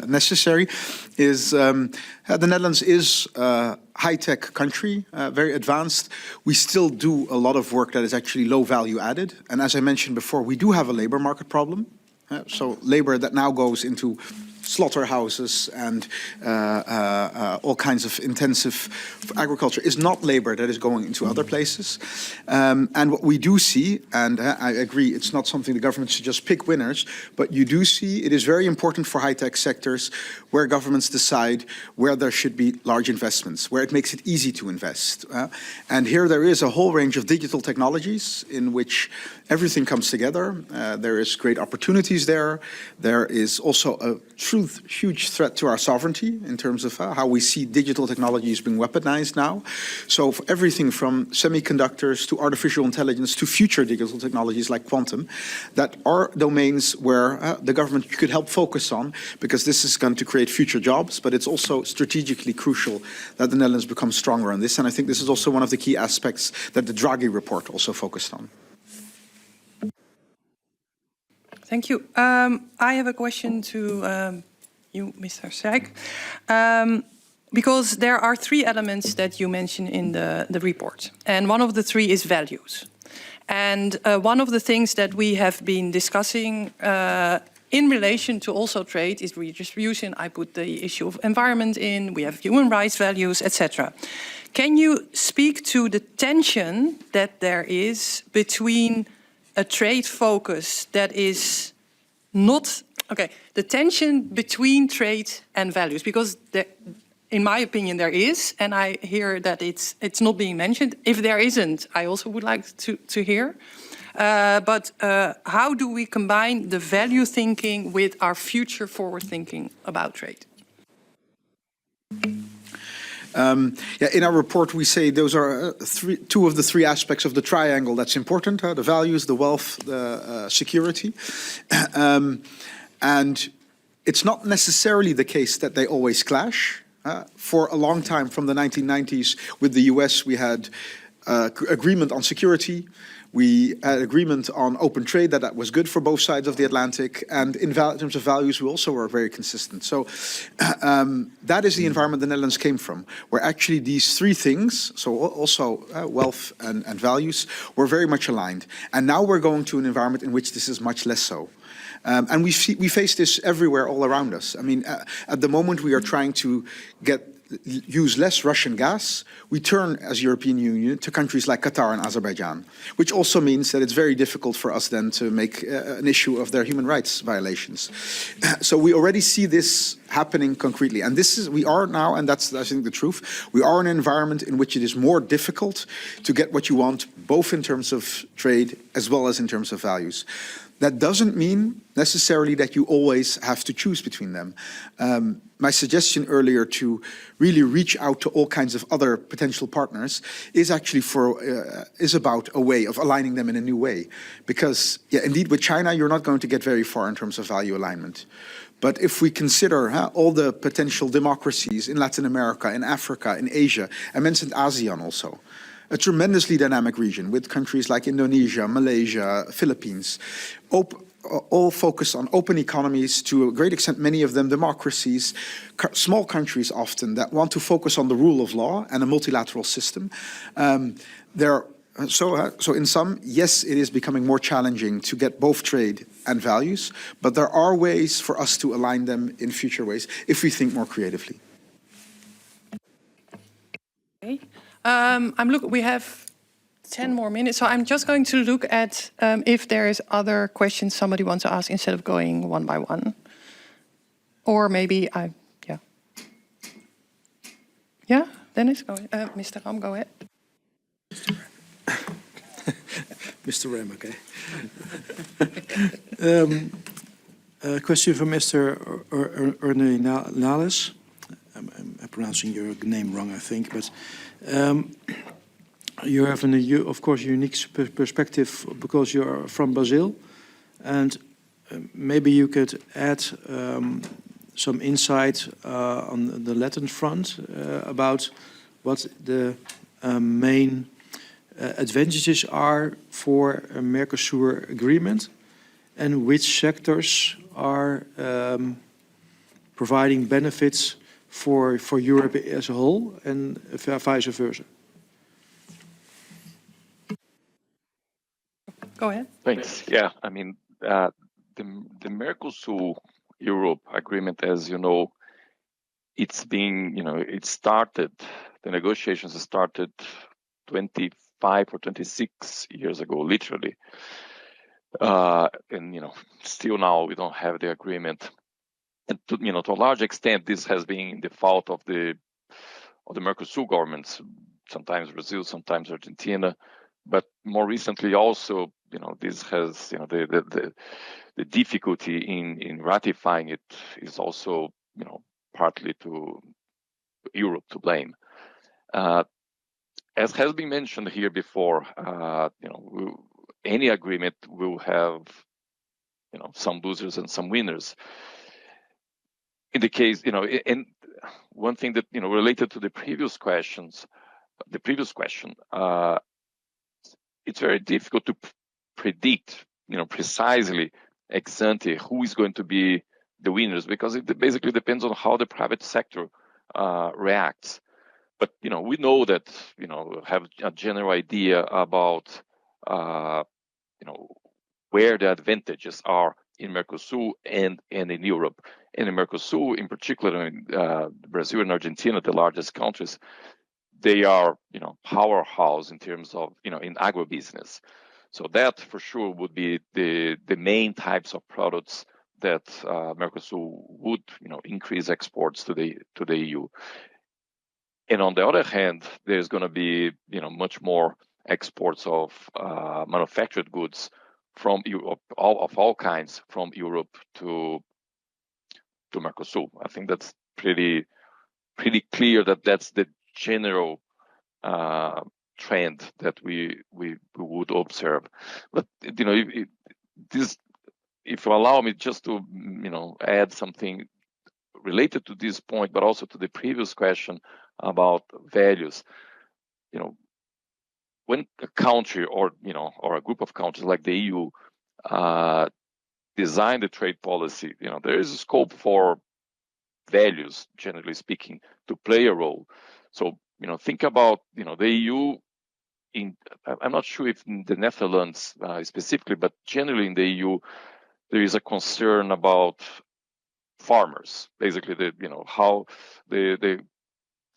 necessary is the Netherlands is a high-tech country, very advanced. We still do a lot of work that is actually low value added. And as I mentioned before, we do have a labor market problem. So labor that now goes into slaughterhouses and all kinds of intensive agriculture is not labor that is going into other places. And what we do see, and I agree, it's not something the government should just pick winners, but you do see it is very important for high-tech sectors where governments decide where there should be large investments, where it makes it easy to invest. And here there is a whole range of digital technologies in which everything comes together. There is great opportunities there. There is also a huge threat to our sovereignty in terms of how we see digital technologies being weaponized now. So for everything from semiconductors to artificial intelligence to future digital technologies like quantum, that are domains where the government could help focus on, because this is going to create future jobs, but it's also strategically crucial that the Netherlands becomes stronger on this. And I think this is also one of the key aspects that the Draghi report also focused on. Thank you. I have a question to you, Mr. Sijk, because there are three elements that you mention in the report, and one of the three is values. And one of the things that we have been discussing in relation to also trade is redistribution. I put the issue of environment in, we have human rights values, etc. Can you speak to the tension that there is between a trade focus that is not, okay, the tension between trade and values, because there, in my opinion there is, and I hear that it's not being mentioned. If there isn't, I also would like to hear. But how do we combine the value thinking with our future forward thinking about trade? Yeah, in our report, we say those are two of the three aspects of the triangle that's important, the values, the wealth, the security. And it's not necessarily the case that they always clash. For a long time, from the 1990s, with the US, we had agreement on security. We had agreement on open trade, that was good for both sides of the Atlantic. And in terms of values, we also were very consistent. So that is the environment the Netherlands came from, where actually these three things, so also wealth and values, were very much aligned. And now we're going to an environment in which this is much less so. And we face this everywhere all around us. I mean, at the moment we are trying to use less Russian gas. We turn, as European Union, to countries like Qatar and Azerbaijan, which also means that it's very difficult for us then to make an issue of their human rights violations. So we already see this happening concretely. And we are now, and that's, I think, the truth, we are in an environment in which it is more difficult to get what you want, both in terms of trade as well as in terms of values. That doesn't mean necessarily that you always have to choose between them. My suggestion earlier to really reach out to all kinds of other potential partners is actually is about a way of aligning them in a new way. Because, yeah, indeed, with China, you're not going to get very far in terms of value alignment. But if we consider all the potential democracies in Latin America, in Africa, in Asia, I mentioned ASEAN also, a tremendously dynamic region with countries like Indonesia, Malaysia, Philippines, all focused on open economies, to a great extent, many of them democracies, small countries often that want to focus on the rule of law and a multilateral system. So in sum, yes, it is becoming more challenging to get both trade and values, but there are ways for us to align them in future ways if we think more creatively. Okay. We have 10 more minutes. So I'm just going to look at if there is other questions somebody wants to ask instead of going one by one. Or maybe yeah. Yeah, Dennis, go ahead. Mr. Ram, go ahead. Mr. Ram, okay. A question for Mr. Ornelas. I'm pronouncing your name wrong, I think, but you have, of course, a unique perspective because you're from Brazil, and maybe you could add some insight on the Latin front about what the main advantages are for a Mercosur agreement and which sectors are providing benefits for Europe as a whole and vice versa. Go ahead. Thanks. Yeah, I mean, the Mercosur-Europe agreement, as you know, it's being, it started, the negotiations started 25 or 26 years ago, literally. And, still now we don't have the agreement. And to a large extent, this has been the fault of the Mercosur governments, sometimes Brazil, sometimes Argentina, but more recently also, this has, the difficulty in ratifying it is also, partly to Europe to blame. As has been mentioned here before, any agreement will have, some losers and some winners. In the case, and one thing that, related to the previous question, it's very difficult to predict, precisely ex ante who is going to be the winners, because it basically depends on how the private sector reacts. But, we know that, have a general idea about, where the advantages are in Mercosur and in Europe. And in Mercosur, in particular, Brazil and Argentina, the largest countries, they are, powerhouse in terms of, in agribusiness. So that for sure would be the main types of products that Mercosur would, increase exports to the EU. And on the other hand, there's going to be, much more exports of manufactured goods from Europe, of all kinds, from Europe to Mercosur. I think that's pretty clear that that's the general trend that we would observe. But if you allow me just to add something related to this point, but also to the previous question about values. When a country or a group of countries like the EU design the trade policy, there is a scope for values, generally speaking, to play a role. So, think about, the EU I'm not sure if in the Netherlands specifically, but generally in the EU, there is a concern about farmers, basically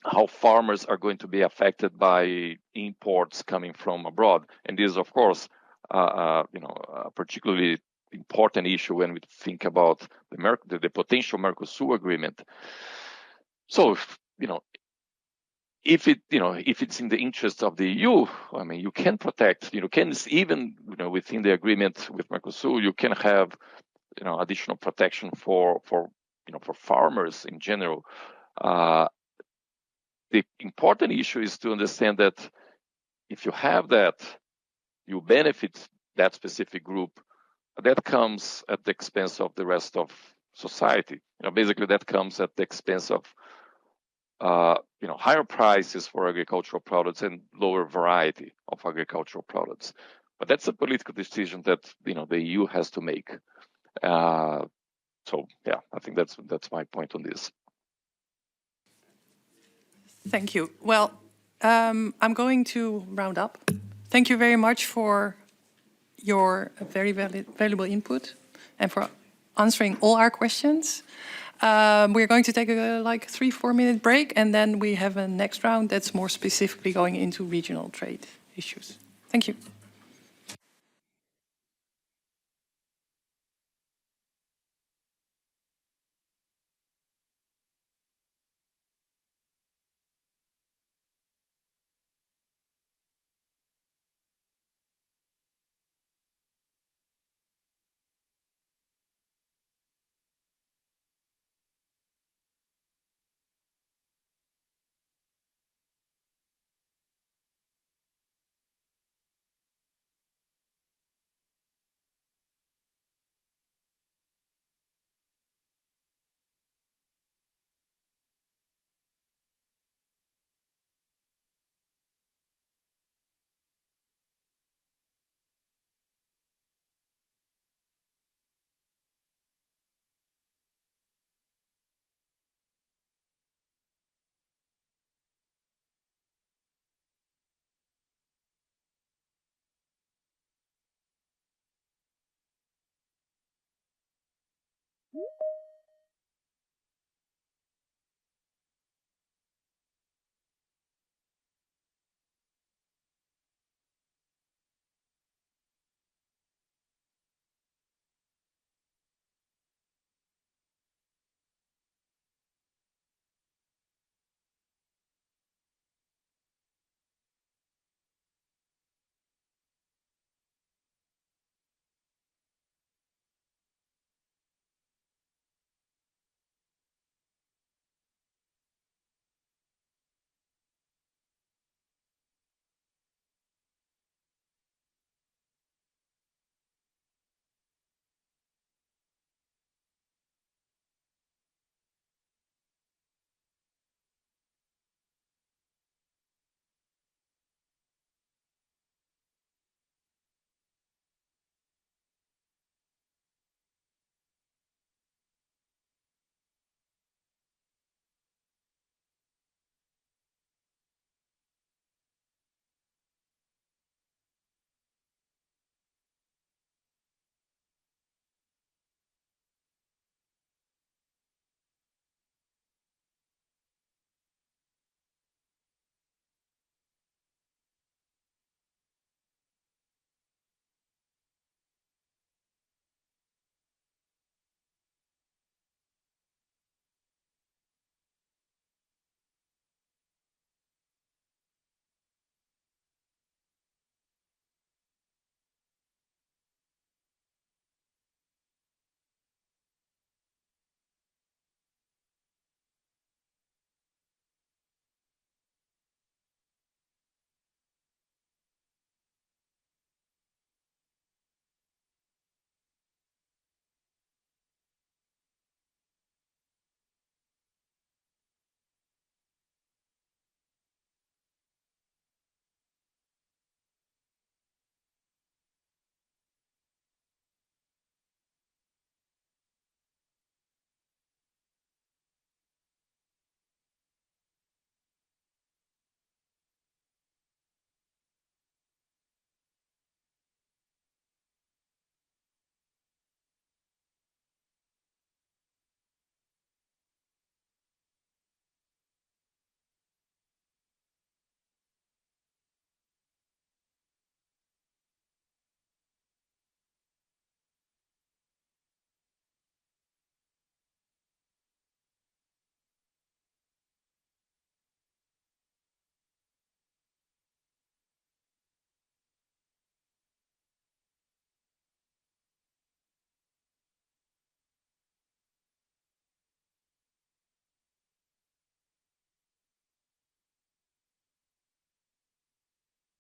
how farmers are going to be affected by imports coming from abroad. And this is, of course, a particularly important issue when we think about the potential Mercosur agreement. So, if it's in the interest of the EU, I mean, you can protect, can even, within the agreement with Mercosur, you can have, additional protection for farmers in general. The important issue is to understand that if you have that, you benefit that specific group. That comes at the expense of the rest of society. Basically, that comes at the expense of higher prices for agricultural products and lower variety of agricultural products. But that's a political decision that the EU has to make. So yeah, I think that's my point on this. Thank you. Well, I'm going to round up. Thank you very much for your very valuable input and for answering all our questions. We're going to take a 3-4 minute break, and then we have a next round that's more specifically going into regional trade issues. Thank you.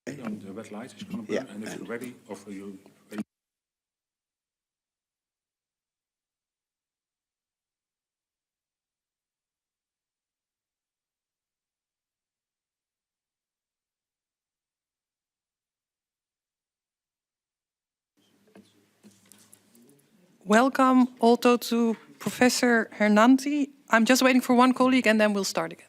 The red light is going to burn, and if you're ready, or you. Welcome also to Professor Hernanti. I'm just waiting for one colleague and then we'll start again.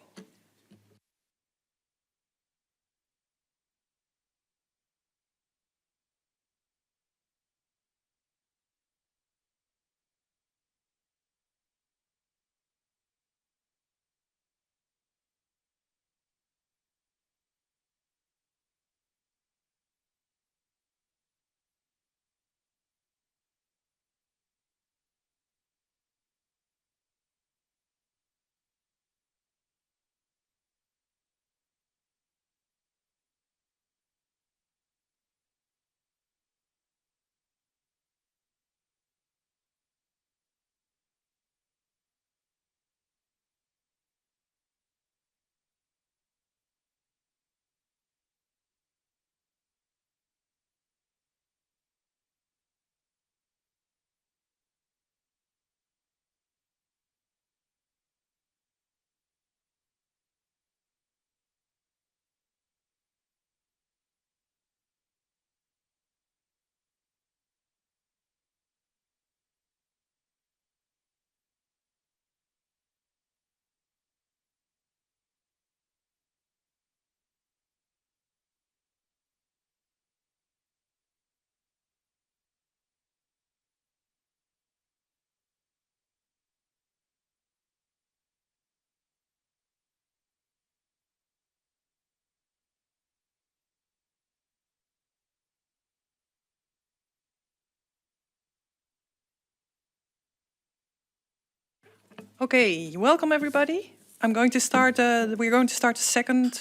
Okay, welcome everybody. We're going to start the second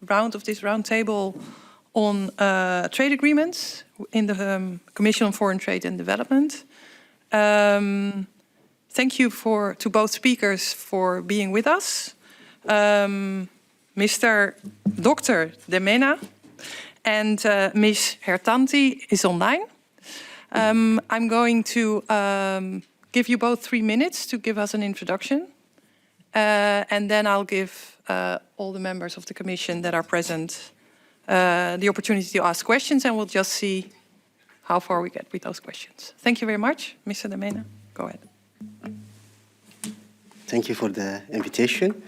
round of this roundtable on trade agreements in the Commission on Foreign Trade and Development. Thank you to both speakers for being with us. Mr. Dr. De Mena and Ms. Hertanti is online. I'm going to give you both 3 minutes to give us an introduction. And then I'll give all the members of the Commission that are present the opportunity to ask questions, and we'll just see how far we get with those questions. Thank you very much. Mr. De Mena, go ahead. Thank you for the invitation.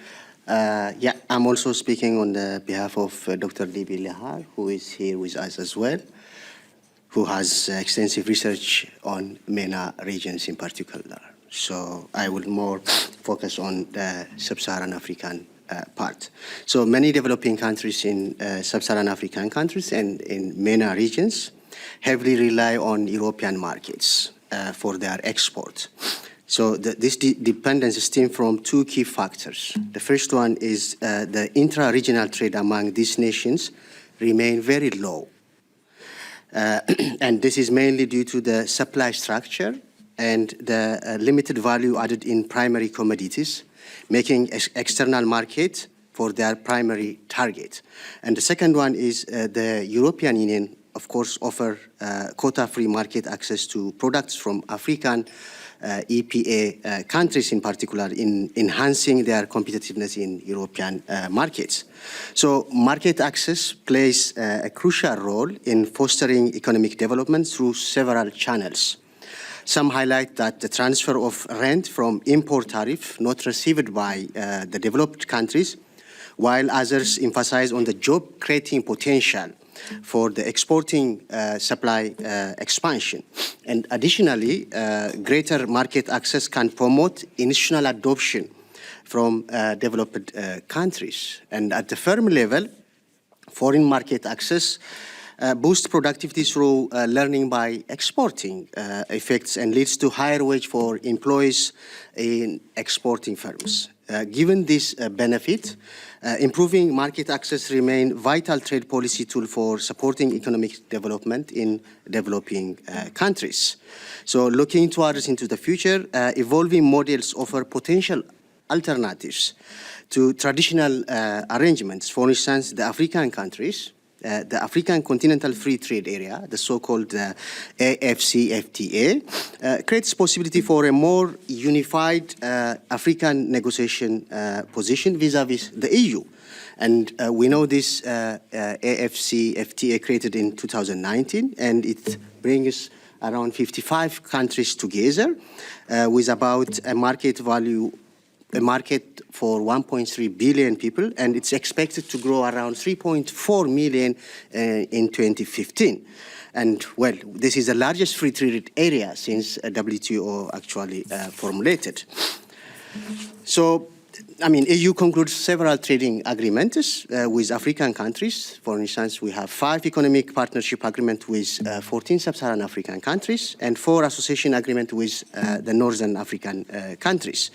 I'm also speaking on the behalf of Dr. D.B. Lehar, who is here with us as well, who has extensive research on MENA regions in particular. So I will more focus on the sub-Saharan African part. So many developing countries in sub-Saharan African countries and in MENA regions heavily rely on European markets for their export. So this dependence stems from 2 key factors. The first one is the intra-regional trade among these nations remain very low. And this is mainly due to the supply structure and the limited value added in primary commodities, making external market for their primary target. And the second one is the European Union, of course, offer quota-free market access to products from African EPA countries in particular in enhancing their competitiveness in European markets. So market access plays a crucial role in fostering economic development through several channels. Some highlight that the transfer of rent from import tariff not received by the developed countries, while others emphasize on the job-creating potential for the exporting supply expansion. And additionally, greater market access can promote initial adoption from developed countries. And at the firm level, foreign market access boosts productivity through learning by exporting effects and leads to higher wage for employees in exporting firms. Given this benefit, improving market access remain vital trade policy tool for supporting economic development in developing countries. So looking towards into the future, evolving models offer potential alternatives to traditional arrangements. For instance, the African countries, the African Continental Free Trade Area, the so-called AFCFTA, creates possibility for a more unified African negotiation position vis-à-vis the EU. And we know this AFCFTA created in 2019, and it brings around 55 countries together with about a market value, a market for 1.3 billion people, and it's expected to grow around 3.4 million in 2015. And well, this is the largest free trade area since WTO actually formulated. So, I mean, EU concludes several trading agreements with African countries. For instance, we have 5 economic partnership agreements with 14 sub-Saharan African countries and 4 association agreements with the Northern African countries.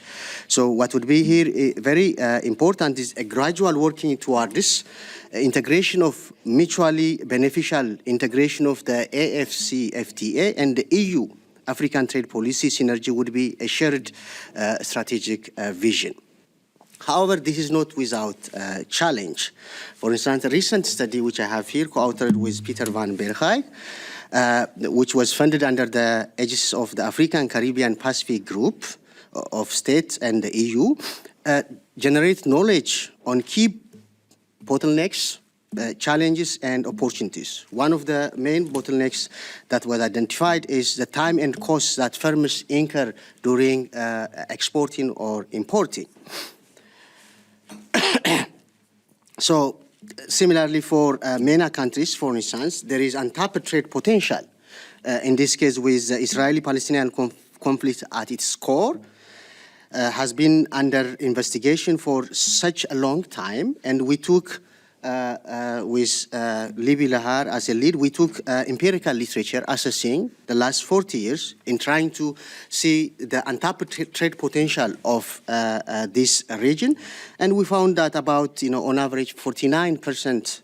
So what would be here very important is a gradual working toward this integration of mutually beneficial integration of the AFCFTA and the EU African trade policy synergy would be a shared strategic vision. However, this is not without challenge. For instance, a recent study which I have here, co-authored with Peter van Bergijk, which was funded under the aegis of the African Caribbean Pacific Group of States and the EU, generate knowledge on key bottlenecks, challenges and opportunities. One of the main bottlenecks that was identified is the time and costs that firms incur during exporting or importing. So, similarly for MENA countries, for instance, there is untapped trade potential. In this case, with the Israeli-Palestinian conflict at its core, has been under investigation for such a long time, and we took with Libby Lahar as a lead, we took empirical literature assessing the last 40 years in trying to see the untapped trade potential of this region. And we found that about, on average, 49%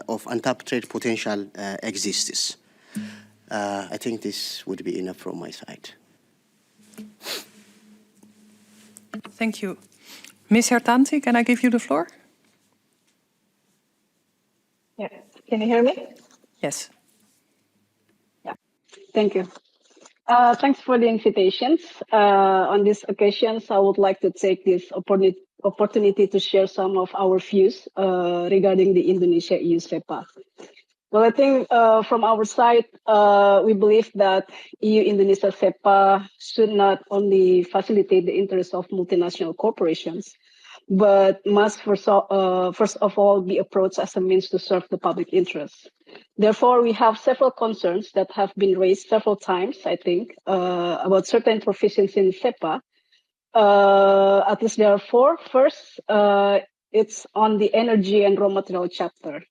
of untapped trade potential exists. I think this would be enough from my side. Thank you. Ms. Hertanti, can I give you the floor? Yeah. Can you hear me? Yes. Yeah. Thank you. Thanks for the invitations. On these occasions, I would like to take this opportunity to share some of our views regarding the Indonesia-EU SEPA. Well, I think from our side, we believe that EU-Indonesia SEPA should not only facilitate the interests of multinational corporations, but must first of all be approached as a means to serve the public interest. Therefore, we have several concerns that have been raised several times, I think, about certain provisions in SEPA. At least there are four. First, it's on the energy and raw material chapter.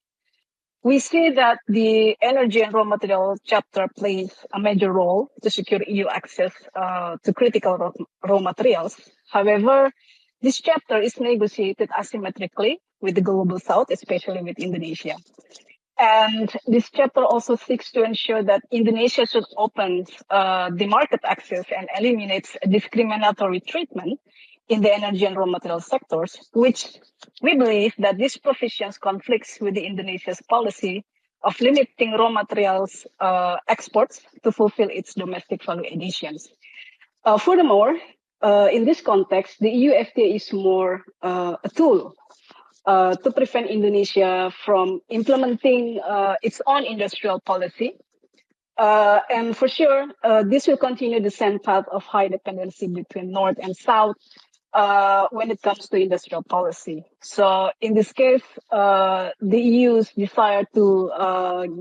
We see that the energy and raw material chapter plays a major role to secure EU access to critical raw materials. However, this chapter is negotiated asymmetrically with the global south, especially with Indonesia. And this chapter also seeks to ensure that Indonesia should open the market access and eliminates discriminatory treatment in the energy and raw material sectors, which we believe that these provisions conflicts with the Indonesia's policy of limiting raw materials exports to fulfill its domestic value additions. Furthermore, in this context, the EU FTA is more a tool to prevent Indonesia from implementing its own industrial policy. And for sure, this will continue the same path of high dependency between North and South when it comes to industrial policy. So in this case, the EU's desire to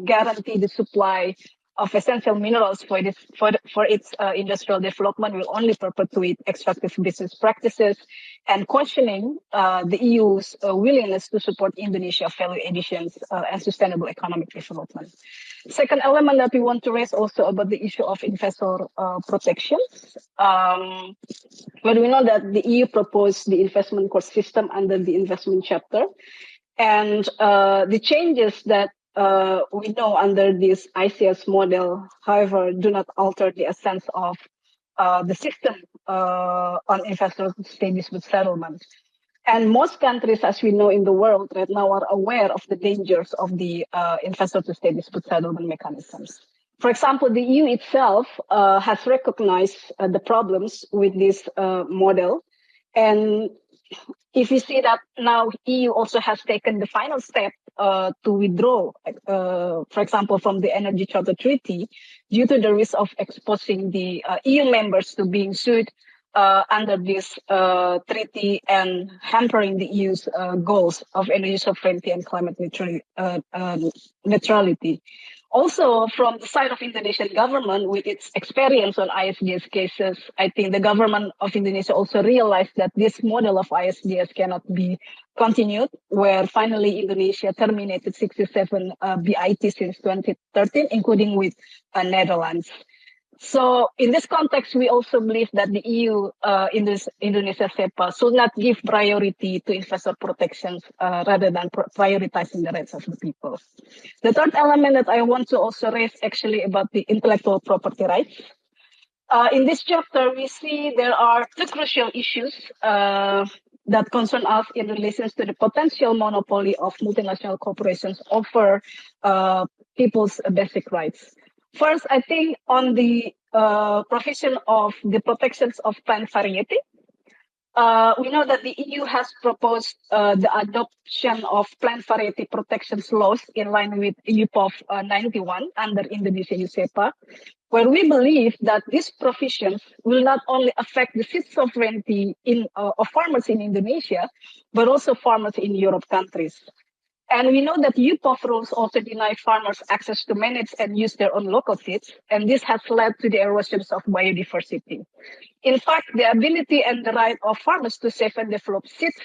guarantee the supply of essential minerals for its industrial development will only perpetuate extractive business practices and questioning the EU's willingness to support Indonesia's value additions and sustainable economic development. Second element that we want to raise also about the issue of investor protections. Well, we know that the EU proposed the investment court system under the investment chapter, and the changes that we know under this ICS model, however, do not alter the essence of the system on investor state dispute settlement. And most countries, as we know in the world right now, are aware of the dangers of the investor to state dispute settlement mechanisms. For example, the EU itself has recognized the problems with this model. And if you see that now EU also has taken the final step to withdraw, for example, from the Energy Charter Treaty, due to the risk of exposing the EU members to being sued under this treaty and hampering the EU's goals of energy sovereignty and climate neutrality. Also, from the side of Indonesian government, with its experience on ISDS cases, I think the government of Indonesia also realized that this model of ISDS cannot be continued, where finally Indonesia terminated 67 BIT since 2013, including with Netherlands. So in this context, we also believe that the EU in this Indonesia SEPA should not give priority to investor protections rather than prioritizing the rights of the people. The third element that I want to also raise actually about the intellectual property rights. In this chapter, we see there are two crucial issues that concern us in relation to the potential monopoly of multinational corporations over people's basic rights. First, I think on the provision of the protections of plant variety, we know that the EU has proposed the adoption of plant variety protections laws in line with UPOV 91 under Indonesia SEPA, where we believe that these provisions will not only affect the seed sovereignty of farmers in Indonesia, but also farmers in Europe countries. And we know that UPOV rules also deny farmers access to manage and use their own local seeds, and this has led to the erosions of biodiversity. In fact, the ability and the right of farmers to save and develop seeds,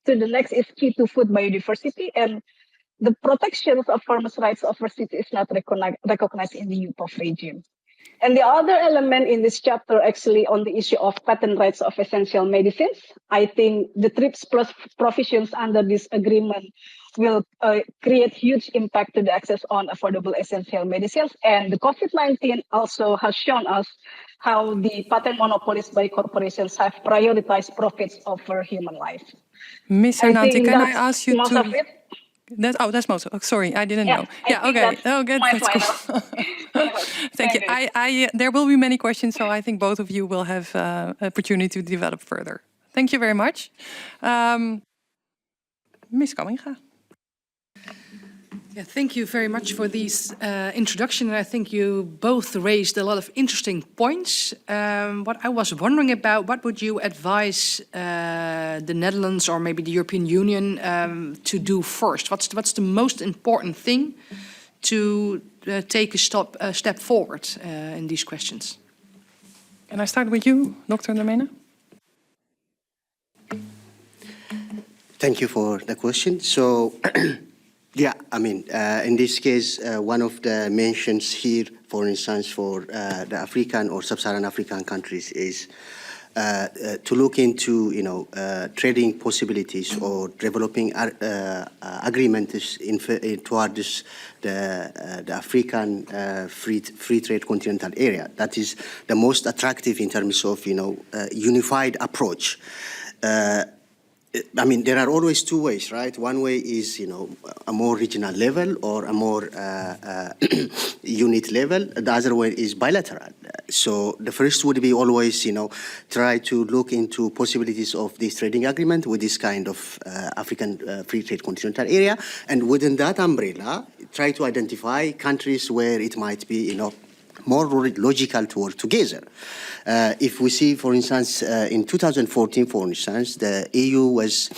to the next is key to food biodiversity, and the protections of farmers' rights over cities is not recognized in the UPOF regime. And the other element in this chapter actually on the issue of patent rights of essential medicines, I think the TRIPS plus provisions under this agreement will create huge impact to the access on affordable essential medicines. And the COVID-19 also has shown us how the patent monopolies by corporations have prioritized profits over human life. Ms. I Hernanti, think can I that's ask you most of to... it. That's most. Oh, sorry, I didn't Yeah, know. I Yeah, think okay. that's Good. my That's final. cool. Thank you. There will be many questions, so I think both of you will have opportunity to develop further. Thank you very much. Ms. Kamminga. Yeah, thank you very much for this introduction. I think you both raised a lot of interesting points. What I was wondering about, what would you advise the Netherlands or maybe the European Union to do first? What's the most important thing to take a step forward in these questions? Can I start with you, Dr. De Mene? Thank you for the question. So, yeah, I mean, in this case, one of the mentions here, for instance, for the African or sub-Saharan African countries is to look into, trading possibilities or developing agreements towards the African free trade continental area. That is the most attractive in terms of, unified approach. I mean, there are always two ways, right? One way is, a more regional level or a more unit level. The other way is bilateral. So the first would be always, try to look into possibilities of this trading agreement with this kind of African free trade continental area. And within that umbrella, try to identify countries where it might be, more logical to work together. If we see, for instance, in 2014, for instance, the EU was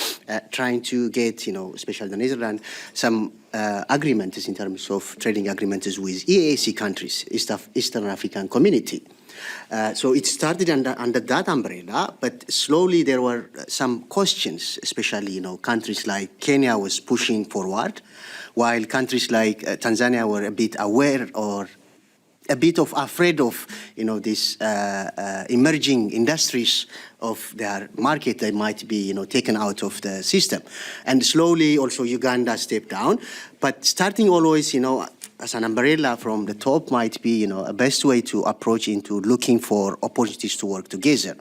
trying to get, especially the Netherlands, some agreements in terms of trading agreements with EAC countries, Eastern African Community. So it started under that umbrella, but slowly there were some questions, especially, countries like Kenya was pushing forward, while countries like Tanzania were a bit aware or a bit of afraid of, these emerging industries of their market that might be, taken out of the system. And slowly also Uganda stepped down, but starting always, as an umbrella from the top might be, a best way to approach into looking for opportunities to work together.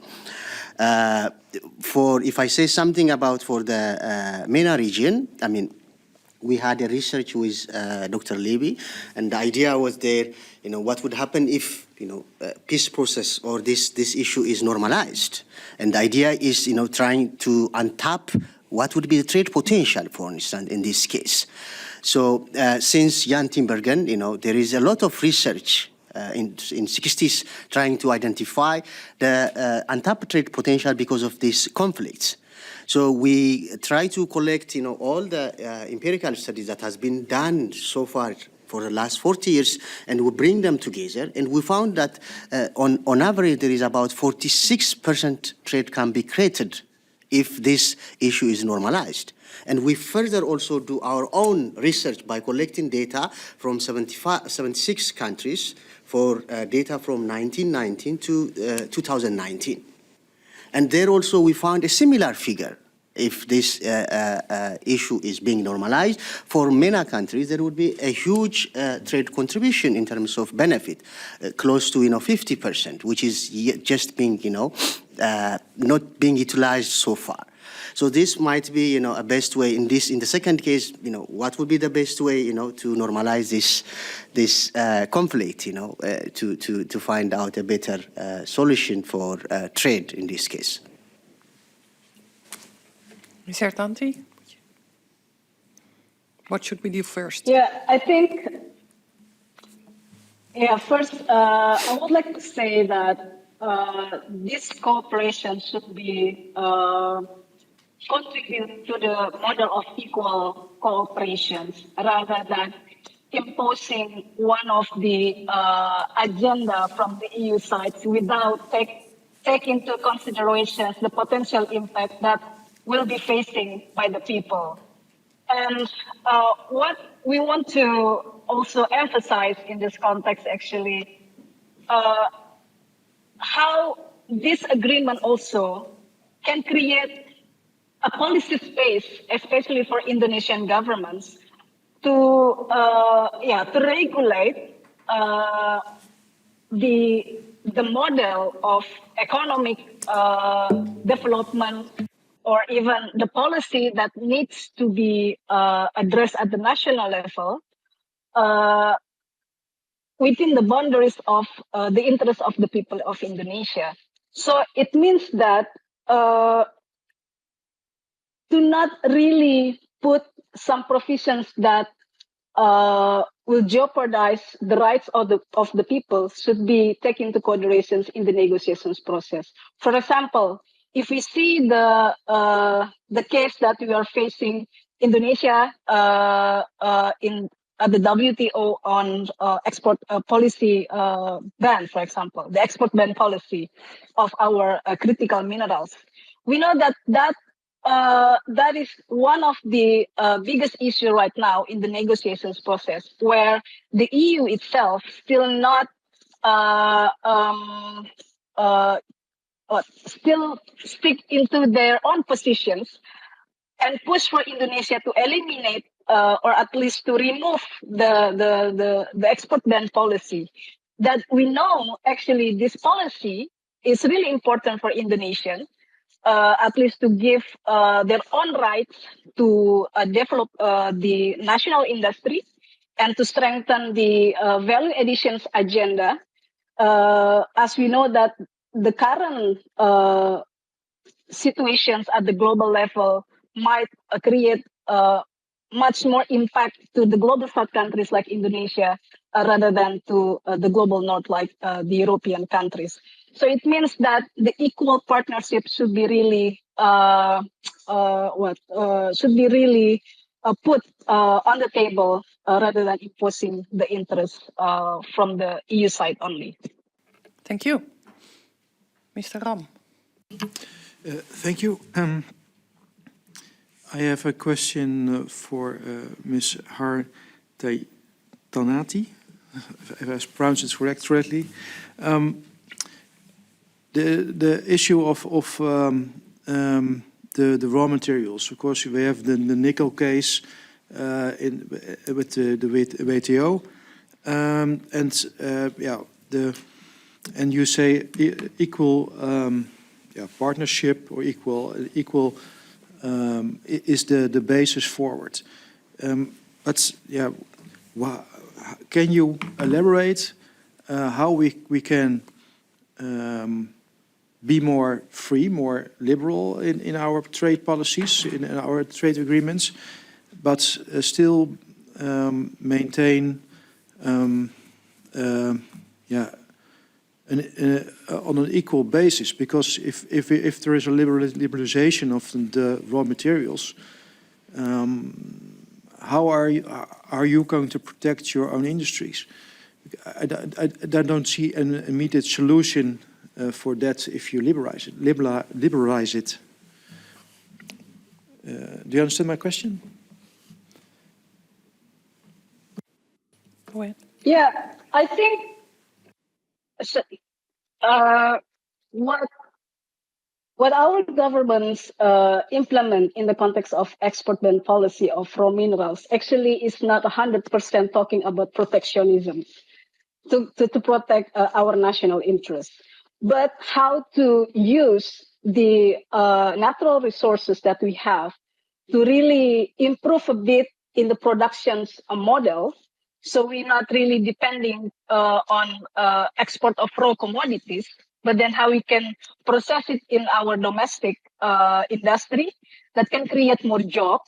If I say something about for the MENA region, I mean, we had a research with Dr. Levy, and the idea was there, what would happen if, peace process or this issue is normalized. And the idea is, trying to untap what would be the trade potential, for instance, in this case. So since Jan Tinbergen, there is a lot of research in 60s trying to identify the untapped trade potential because of these conflicts. So we try to collect, all the empirical studies that has been done so far for the last 40 years, and we bring them together. And we found that on average, there is about 46% trade can be created if this issue is normalized. And we further also do our own research by collecting data from 76 countries for data from 1919 to 2019. And there also we found a similar figure. If this issue is being normalized, for MENA countries, there would be a huge trade contribution in terms of benefit, close to 50%, which is just being not being utilized so far. So this might be a best way in this. In the second case, what would be the best way to normalize this conflict, to find out a better solution for trade in this case. Ms. Hernanti, what should we do first? Yeah, I think, first, I would like to say that this cooperation should be contribute to the model of equal cooperation rather than imposing one of the agenda from the EU side without take into consideration the potential impact that will be facing by the people. And what we want to also emphasize in this context, actually, how this agreement also can create a policy space, especially for Indonesian governments, to to regulate the model of economic development, or even the policy that needs to be addressed at the national level uh, within the boundaries of the interests of the people of Indonesia. So it means that to not really put some provisions that will jeopardize the rights of the people should be taken into considerations in the negotiations process. For example, if we see the case that we are facing Indonesia in at the WTO on export policy ban, for example, the export ban policy of our critical minerals, we know that is one of the biggest issues right now in the negotiations process, where the EU itself still not still stick into their own positions and push for Indonesia to eliminate or at least to remove the export ban policy. That we know actually this policy is really important for Indonesians, at least to give their own rights to develop the national industry and to strengthen the value additions agenda. As we know that the current situations at the global level might create much more impact to the global south countries like Indonesia rather than to the global north like the European countries. So it means that the equal partnership should be really put on the table rather than imposing the interests from the EU side only. Thank you. Mr. Ram. Thank you. I have a question for Ms. Hartaitanati, if I pronounced it correctly. The issue of the raw materials. Of course, we have the nickel case with the WTO, and you say equal partnership or equal is the basis forward. But can you elaborate how we can be more free, more liberal in our trade policies, in our trade agreements, but still maintain on an equal basis? Because if there is a liberalization of the raw materials, how are you going to protect your own industries? I don't see an immediate solution for that if you liberalize it. Do you understand my question? Go ahead. Yeah, I think what our governments implement in the context of export ban policy of raw minerals actually is not 100% talking about protectionism to protect our national interests, but how to use the natural resources that we have to really improve a bit in the production's model. So we're not really depending on export of raw commodities, but then how we can process it in our domestic industry that can create more jobs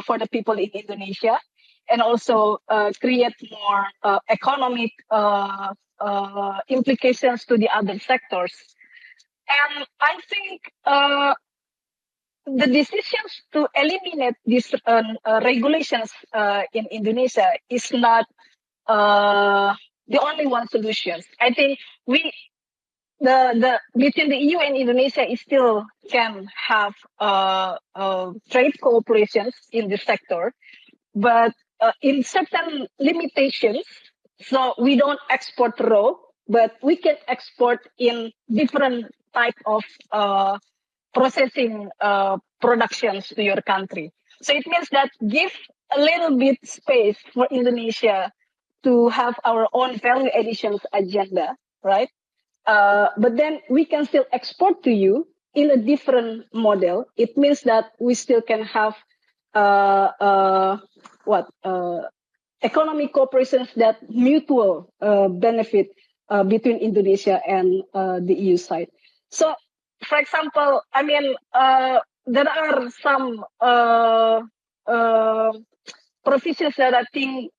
for the people in Indonesia, and also create more economic implications to the other sectors. And I think the decisions to eliminate these regulations in Indonesia is not the only one solution. I think between the EU and Indonesia is still can have trade cooperations in this sector, but in certain limitations. So we don't export raw, but we can export in different type of processing productions to your country. So it means that give a little bit space for Indonesia to have our own value additions agenda, right? But then we can still export to you in a different model. It means that we still can have economic cooperations that mutual benefit between Indonesia and the EU side. So, for example, I mean, there are some provisions that I think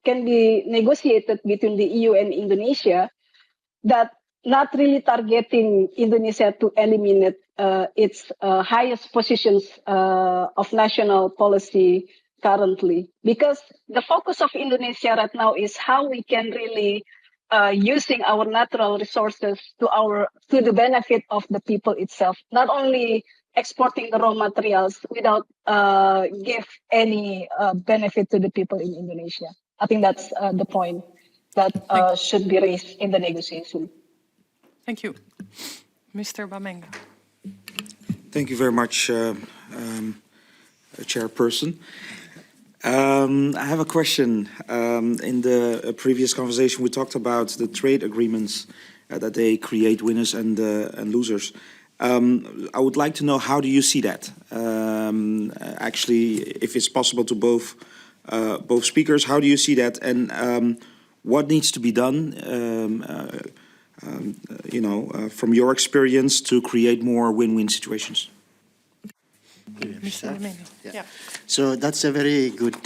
can be negotiated between the EU and Indonesia that not really targeting Indonesia to eliminate its highest positions of national policy currently, because the focus of Indonesia right now is how we can really using our natural resources to the benefit of the people itself, not only exporting the raw materials without give any benefit to the people in Indonesia. I think that's the point that should be raised in the negotiation. Thank you. Mr. Bamenga. Thank you very much, Chairperson. I have a question. In the previous conversation, we talked about the trade agreements that they create winners and losers. I would like to know, how do you see that? Actually, if it's possible to both speakers, how do you see that? And what needs to be done, from your experience to create more win-win situations? Yeah. So that's a very good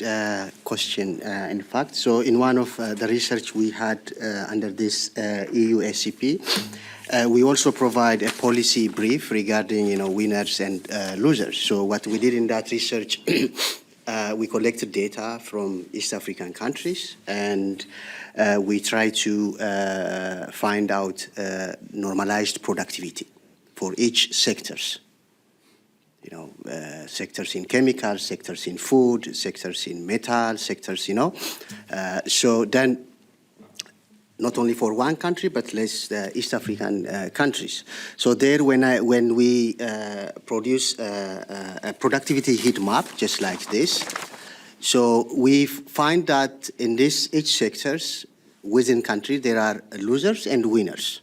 question, in fact. So in one of the research we had under this EU SCP, we also provide a policy brief regarding, winners and losers. So what we did in that research, we collected data from East African countries, and we try to find out normalized productivity for each sectors. Sectors in chemicals, sectors in food, sectors in metal, sectors, So then, not only for one country, but less East African countries. So there, when we produce a productivity heat map, just like this, so we find that in each sectors within country, there are losers and winners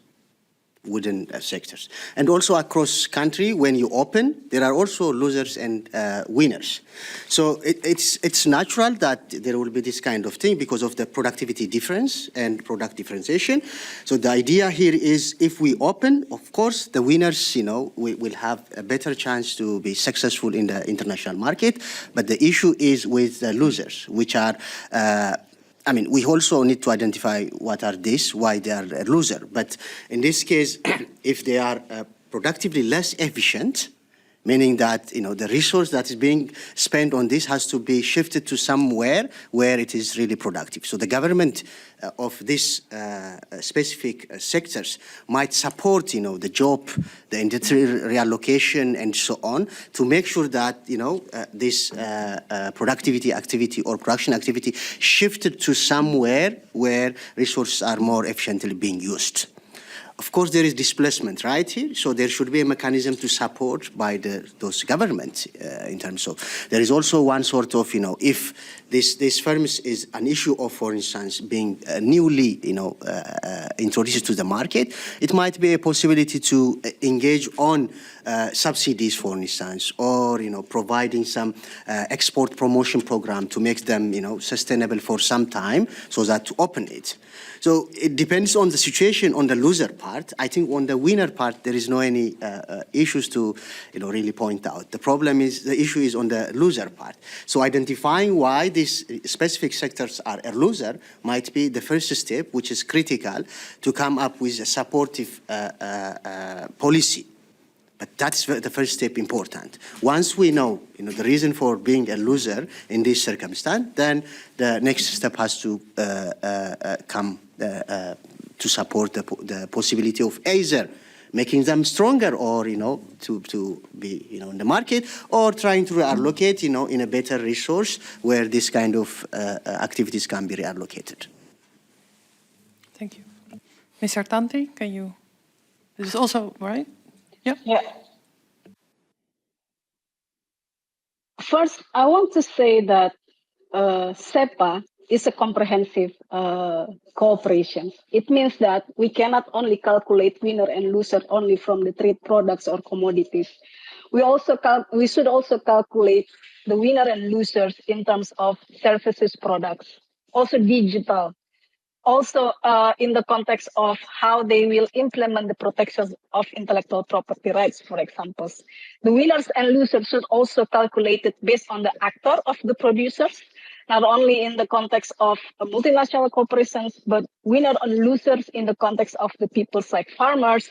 within sectors. And also across country, when you open, there are also losers and winners. So it's natural that there will be this kind of thing because of the productivity difference and product differentiation. So the idea here is, if we open, of course, the winners, will have a better chance to be successful in the international market. But the issue is with the losers, which are we also need to identify what are these, why they are a loser. But in this case, if they are productively less efficient, meaning that the resource that is being spent on this has to be shifted to somewhere where it is really productive. So the government of these specific sectors might support the job, the industrial reallocation, and so on, to make sure that this productivity activity or production activity shifted to somewhere where resources are more efficiently being used. Of course, there is displacement right here, so there should be a mechanism to support by those governments in terms of. There is also one sort of, if this firms is an issue of, for instance, being newly, introduced to the market, it might be a possibility to engage on subsidies, for instance, or providing some export promotion program to make them sustainable for some time, so that to open it. So it depends on the situation on the loser part. I think on the winner part, there is no any issues to really point out. The issue is on the loser part. So identifying why these specific sectors are a loser might be the first step, which is critical to come up with a supportive policy. But that's the first step important. Once we know, the reason for being a loser in this circumstance, then the next step has to come to support the possibility of either making them stronger or, you know, to be, you know, in the market, or trying to reallocate, you know, in a better resource where this kind of activities can be reallocated. Thank you. Mr. Tanti, can you? This is also right. Yeah. Yeah. First, I want to say that SEPA is a comprehensive cooperation. It means that we cannot only calculate winner and loser only from the trade products or commodities. We should also calculate the winner and losers in terms of services products, also digital, also in the context of how they will implement the protection of intellectual property rights, for example. The winners and losers should also calculate it based on the actor of the producers, not only in the context of multinational corporations, but winner and losers in the context of the peoples like farmers,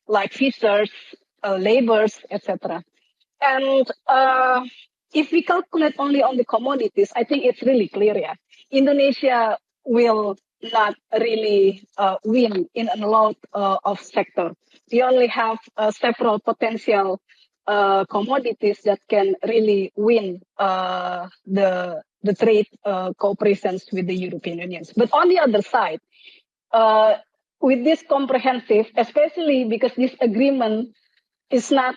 like fishers, laborers, etc. And if we calculate only on the commodities, I think it's really clear, yeah. Indonesia will not really win in a lot of sector. We only have several potential commodities that can really win the trade cooperations with the European Union. But on the other side, with this comprehensive, especially because this agreement is not,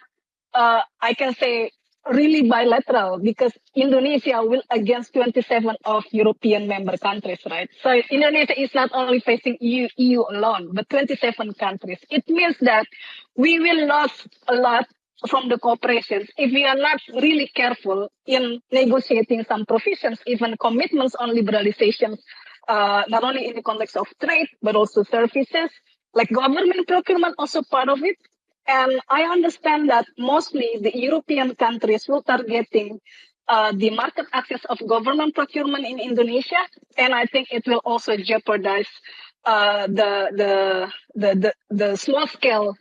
I can say, really bilateral, because Indonesia will against 27 of European member countries, right? So Indonesia is not only facing EU alone, but 27 countries. It means that we will lose a lot from the cooperations if we are not really careful in negotiating some provisions, even commitments on liberalization, not only in the context of trade, but also services, like government procurement, also part of it. And I understand that mostly the European countries will targeting the market access of government procurement in Indonesia, and I think it will also jeopardize the small scale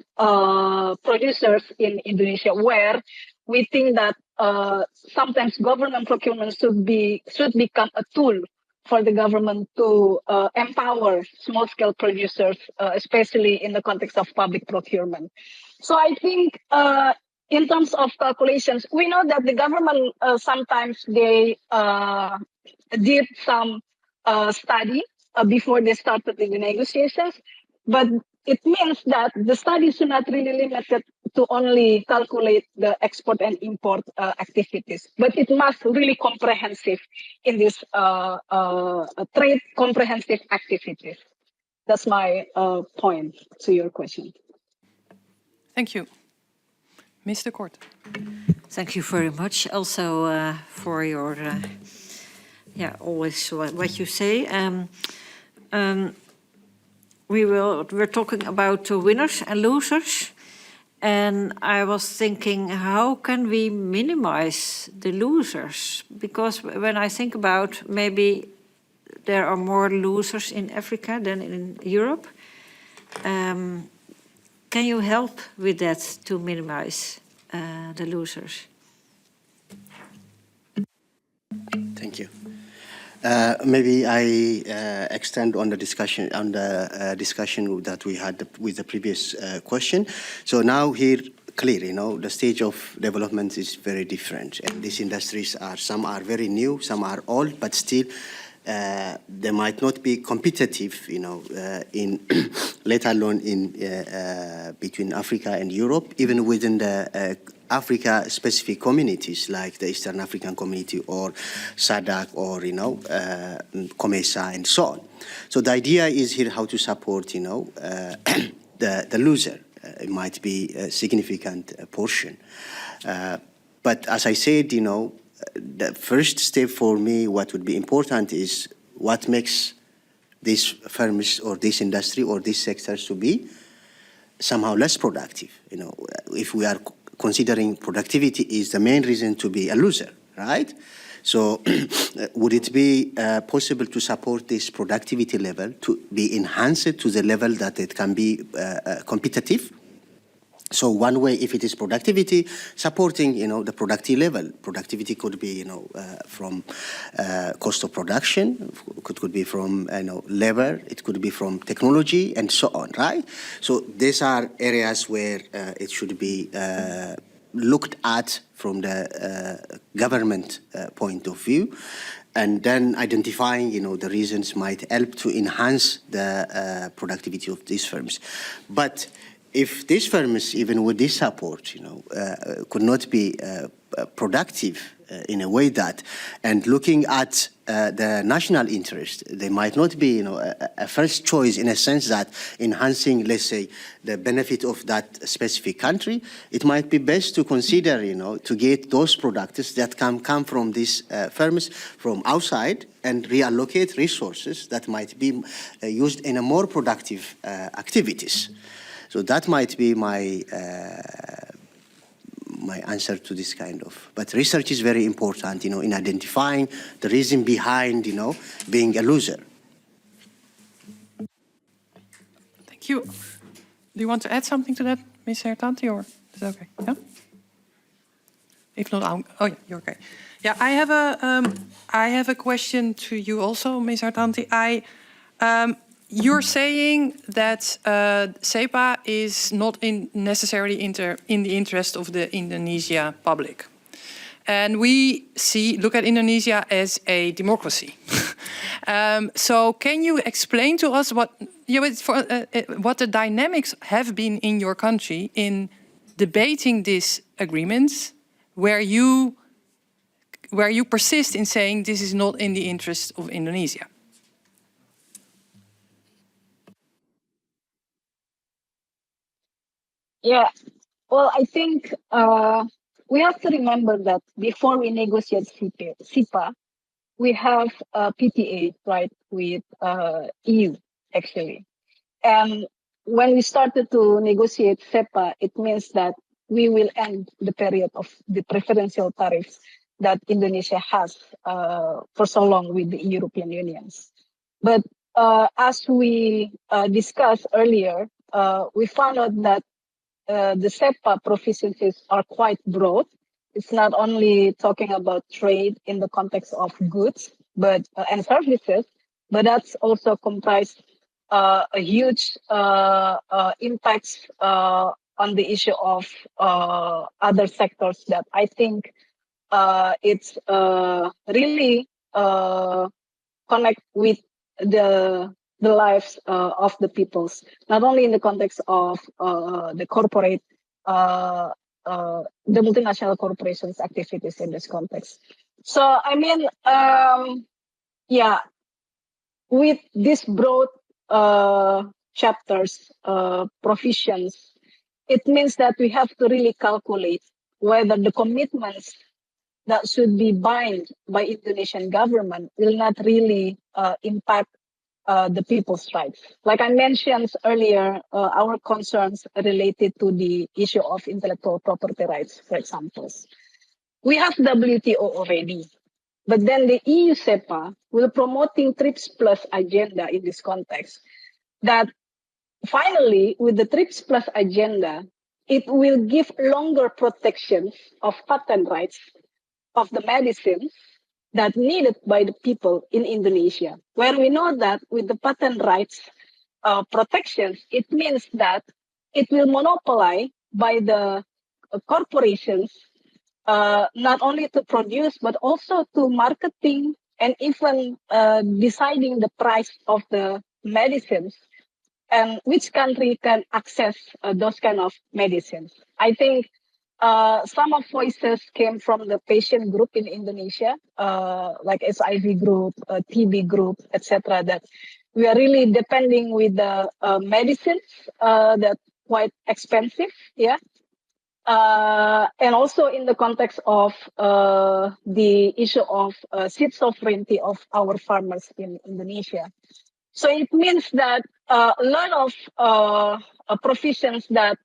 producers in Indonesia, where we think that sometimes government procurement should become a tool for the government to empower small scale producers, especially in the context of public procurement. So I think in terms of calculations, we know that the government sometimes they did some study before they started the negotiations, but it means that the study should not really limited to only calculate the export and import activities, but it must really comprehensive in this trade comprehensive activities. That's my point to your question. Thank you. Mr. Kort. Thank you very much also for your, always what you say. We're talking about winners and losers. And I was thinking, how can we minimize the losers? Because when I think about maybe there are more losers in Africa than in Europe. Can you help with that to minimize the losers? Thank you. Maybe I extend on the discussion that we had with the previous question. So now here, clear, you know, the stage of development is very different, and these industries some are very new, some are old, but still they might not be competitive, you know, in let alone in between Africa and Europe, even within the Africa-specific communities like the Eastern African Community or SADC or, you know, COMESA and so on. So the idea is here how to support, you know, the loser. It might be a significant portion. But as I said, you know, the first step for me, what would be important is what makes these firms or this industry or these sectors to be somehow less productive. You know, if we are considering productivity is the main reason to be a loser, right? So would it be possible to support this productivity level to be enhanced to the level that it can be competitive? So one way, if it is productivity, supporting, the productivity level. Productivity could be, from cost of production, could be from, labor, it could be from technology, and so on, right? So these are areas where it should be looked at from the government point of view, and then identifying, the reasons might help to enhance the productivity of these firms. But if these firms, even with this support, could not be productive in a way that, and looking at the national interest, they might not be, a first choice in a sense that enhancing, let's say, the benefit of that specific country. It might be best to consider, to get those products that can come from these firms from outside and reallocate resources that might be used in a more productive activities. So that might be my my answer to this kind of. But research is very important, in identifying the reason behind, being a loser. Thank you. Do you want to add something to that, Ms. Hertanti, or is that okay? Yeah? If not, oh yeah, you're okay. Yeah, I have a question to you also, Ms. Hertanti. You're saying that CEPA is not necessarily in the interest of the Indonesia public. And we look at Indonesia as a democracy. So can you explain to us what the dynamics have been in your country in debating these agreements, where you persist in saying this is not in the interest of Indonesia? Yeah, well, I think we have to remember that before we negotiate CEPA, we have a PTA, right, with EU, actually. And when we started to negotiate CEPA, it means that we will end the period of the preferential tariffs that Indonesia has for so long with the European Union. But as we discussed earlier, we found out that the CEPA provisions are quite broad. It's not only talking about trade in the context of goods and services, but that's also comprised a huge impacts on the issue of other sectors that I think it's really connect with the lives of the peoples, not only in the context of the corporate, the multinational corporations' activities in this context. So, I mean, yeah, with these broad chapters, provisions, it means that we have to really calculate whether the commitments that should be bind by Indonesian government will not really impact the people's rights. Like I mentioned earlier, our concerns related to the issue of intellectual property rights, for example. We have WTO already, but then the EU CEPA will promoting TRIPS Plus agenda in this context. That finally, with the TRIPS Plus agenda, it will give longer protections of patent rights of the medicines that needed by the people in Indonesia, where we know that with the patent rights protections, it means that it will monopolize by the corporations, not only to produce, but also to marketing and even deciding the price of the medicines and which country can access those kind of medicines. I think some of voices came from the patient group in Indonesia, like HIV group, TB group, etc. That we are really depending with the medicines that quite expensive, yeah. And also in the context of the issue of seed sovereignty of our farmers in Indonesia. So it means that a lot of provisions that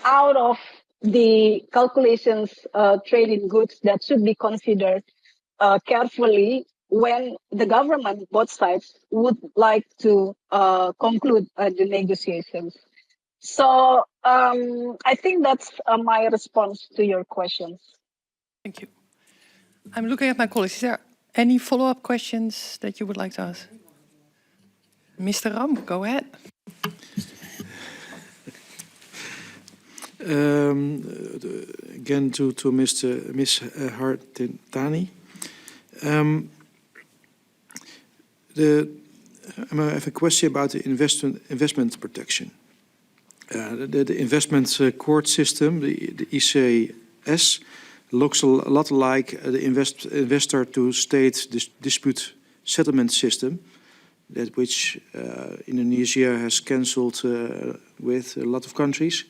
out of the calculations trading goods that should be considered carefully when the government, both sides, would like to conclude the negotiations. So I think that's my response to your questions. Thank you. I'm looking at my colleagues. Is there any follow-up questions that you would like to ask? Mr. Ram, go ahead. Again, to Ms. Hartintani. I have a question about the investment protection. The investment court system, the ICS, looks a lot like the investor-to-state dispute settlement system, that which Indonesia has cancelled with a lot of countries.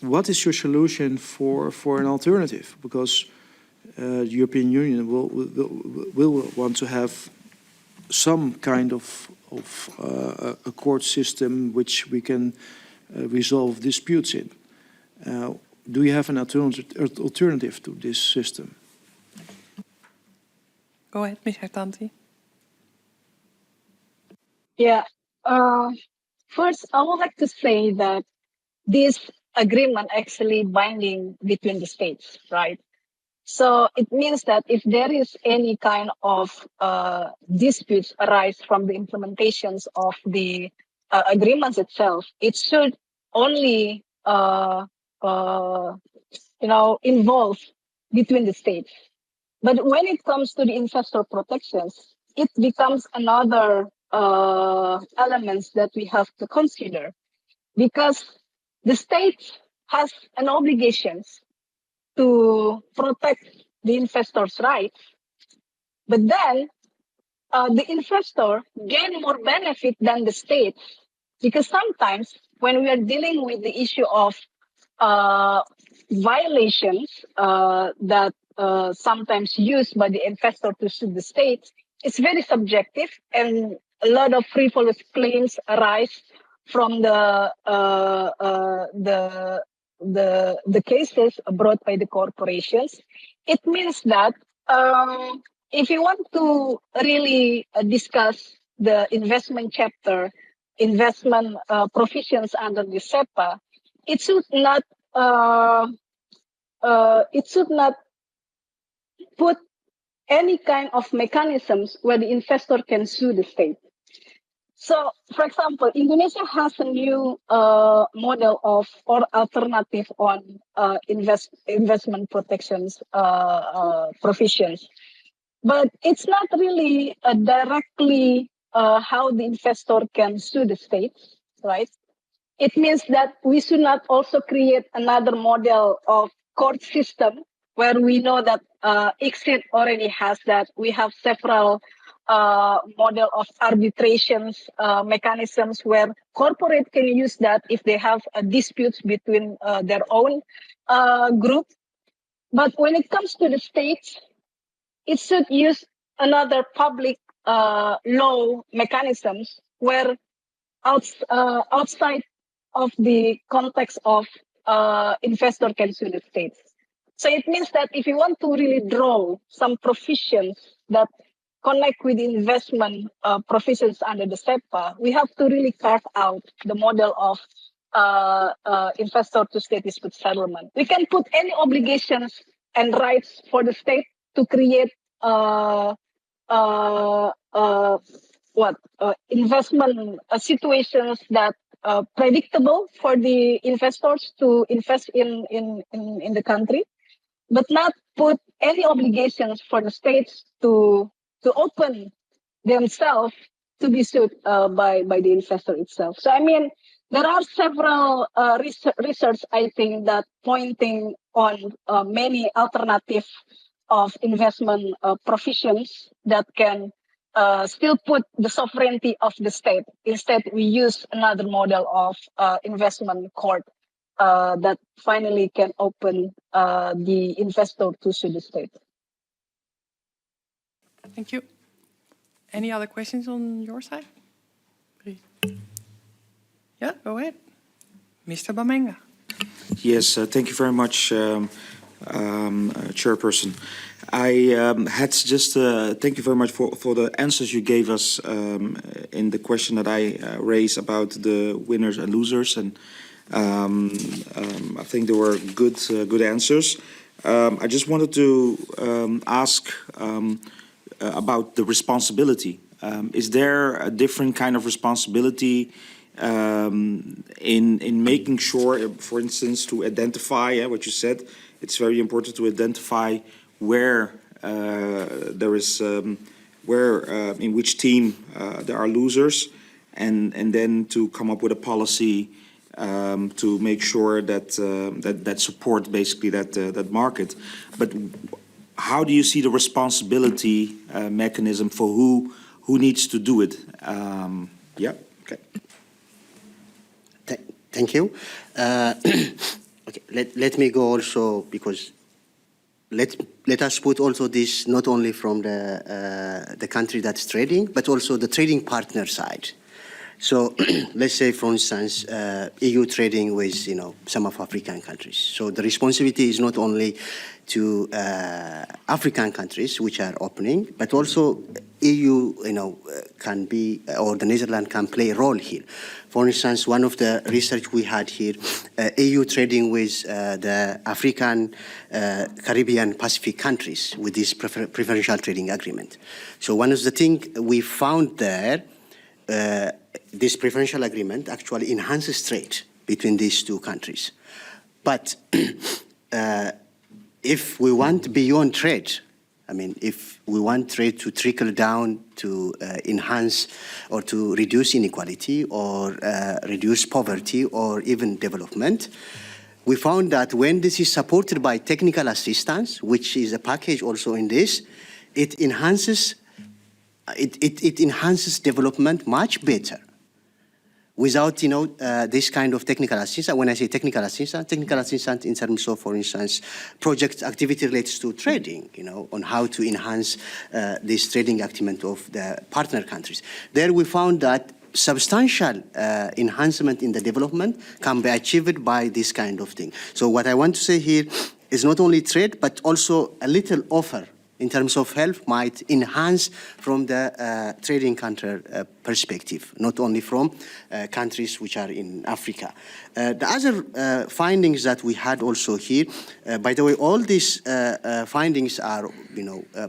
What is your solution for an alternative? Because the European Union will want to have some kind of a court system which we can resolve disputes in. Do you have an alternative to this system? Go ahead, Ms. Hartanti. Yeah. First, I would like to say that this agreement actually binding between the states, right? So it means that if there is any kind of disputes arise from the implementations of the agreements itself, it should only involve between the states. But when it comes to the investor protections, it becomes another elements that we have to consider, because the state has an obligation to protect the investor's rights, but then the investor gain more benefit than the state, because sometimes when we are dealing with the issue of violations that sometimes used by the investor to sue the state, it's very subjective, and a lot of frivolous claims arise from the cases brought by the corporations. It means that if you want to really discuss the investment chapter, investment provisions under the SEPA, it should not put any kind of mechanisms where the investor can sue the state. So, for example, Indonesia has a new model of or alternative on investment protections provisions, but it's not really directly how the investor can sue the state, right? It means that we should not also create another model of court system where we know that ICSID already has that. We have several model of arbitrations mechanisms where corporate can use that if they have disputes between their own group. But when it comes to the states, it should use another public law mechanisms where outside of the context of investor can sue the states. So it means that if you want to really draw some provisions that connect with investment provisions under the SEPA, we have to really carve out the model of investor to state dispute settlement. We can put any obligations and rights for the state to create investment situations that predictable for the investors to invest in the country, but not put any obligations for the states to open themselves to be sued by the investor itself. So I mean, there are several research I think that pointing on many alternative of investment provisions that can still put the sovereignty of the state. Instead, we use another model of investment court that finally can open the investor to sue the state. Thank you. Any other questions on your side? Yeah, go ahead. Mr. Bamenga. Yes, thank you very much, Chairperson. I had just thank you very much for the answers you gave us in the question that I raised about the winners and losers, and I think they were good answers. I just wanted to ask about the responsibility. Is there a different kind of responsibility in making sure, for instance, to identify what you said? It's very important to identify where there is, in which team there are losers, and then to come up with a policy to make sure that that support basically that market. But how do you see the responsibility mechanism for who needs to do it? Yeah. Okay. Thank you. Okay, let me go also, because let us put also this not only from the country that's trading, but also the trading partner side. So let's say, for instance, EU trading with some of African countries. So the responsibility is not only to African countries which are opening, but also EU can be, or the Netherlands can play a role here. For instance, one of the research we had here, EU trading with the African, Caribbean, Pacific countries with this preferential trading agreement. So one of the things we found there, this preferential agreement actually enhances trade between these two countries. But if we want beyond trade, I mean, if we want trade to trickle down to enhance or to reduce inequality or reduce poverty or even development, we found that when this is supported by technical assistance, which is a package also in this, it enhances development much better. Without, this kind of technical assistance. When I say technical assistance in terms of, for instance, project activity relates to trading, on how to enhance this trading activity of the partner countries. There we found that substantial enhancement in the development can be achieved by this kind of thing. So what I want to say here is not only trade, but also a little offer in terms of help might enhance from the trading country perspective, not only from countries which are in Africa. The other findings that we had also here, by the way, all these findings are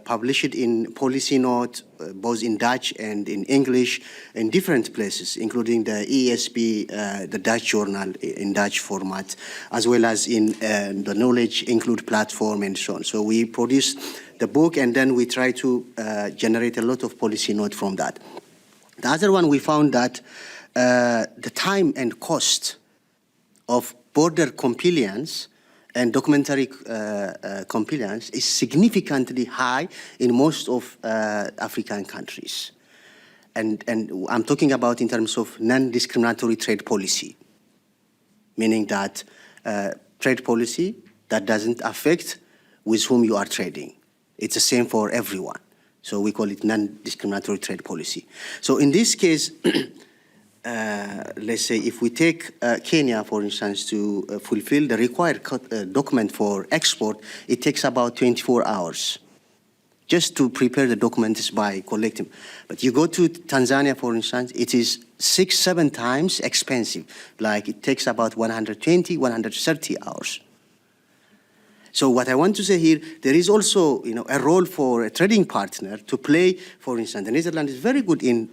published in policy note, both in Dutch and in English, in different places, including the ESB, the Dutch journal in Dutch format, as well as in the Knowledge Include platform and so on. So we produce the book, and then we try to generate a lot of policy note from that. The other one, we found that the time and cost of border compliance and documentary compliance is significantly high in most of African countries. And I'm talking about in terms of non-discriminatory trade policy, meaning that trade policy that doesn't affect with whom you are trading. It's the same for everyone. So we call it non-discriminatory trade policy. So in this case, let's say if we take Kenya, for instance, to fulfill the required document for export, it takes about 24 hours just to prepare the documents by collecting. But you go to Tanzania, for instance, it is 6-7 times expensive. Like it takes about 120, 130 hours. So what I want to say here, there is also a role for a trading partner to play. For instance, the Netherlands is very good in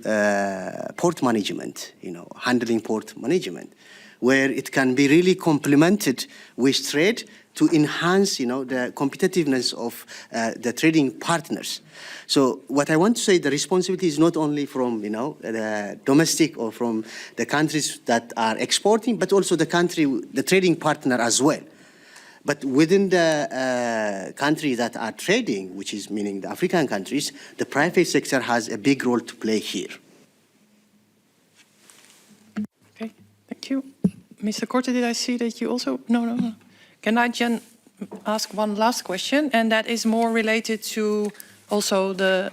port management, handling port management, where it can be really complemented with trade to enhance, the competitiveness of the trading partners. So what I want to say, the responsibility is not only from, the domestic or from the countries that are exporting, but also the trading partner as well. But within the countries that are trading, which is meaning the African countries, the private sector has a big role to play here. Okay, thank you. Mr. Korte, did I see that you also? No. Can I ask one last question? And that is more related to also the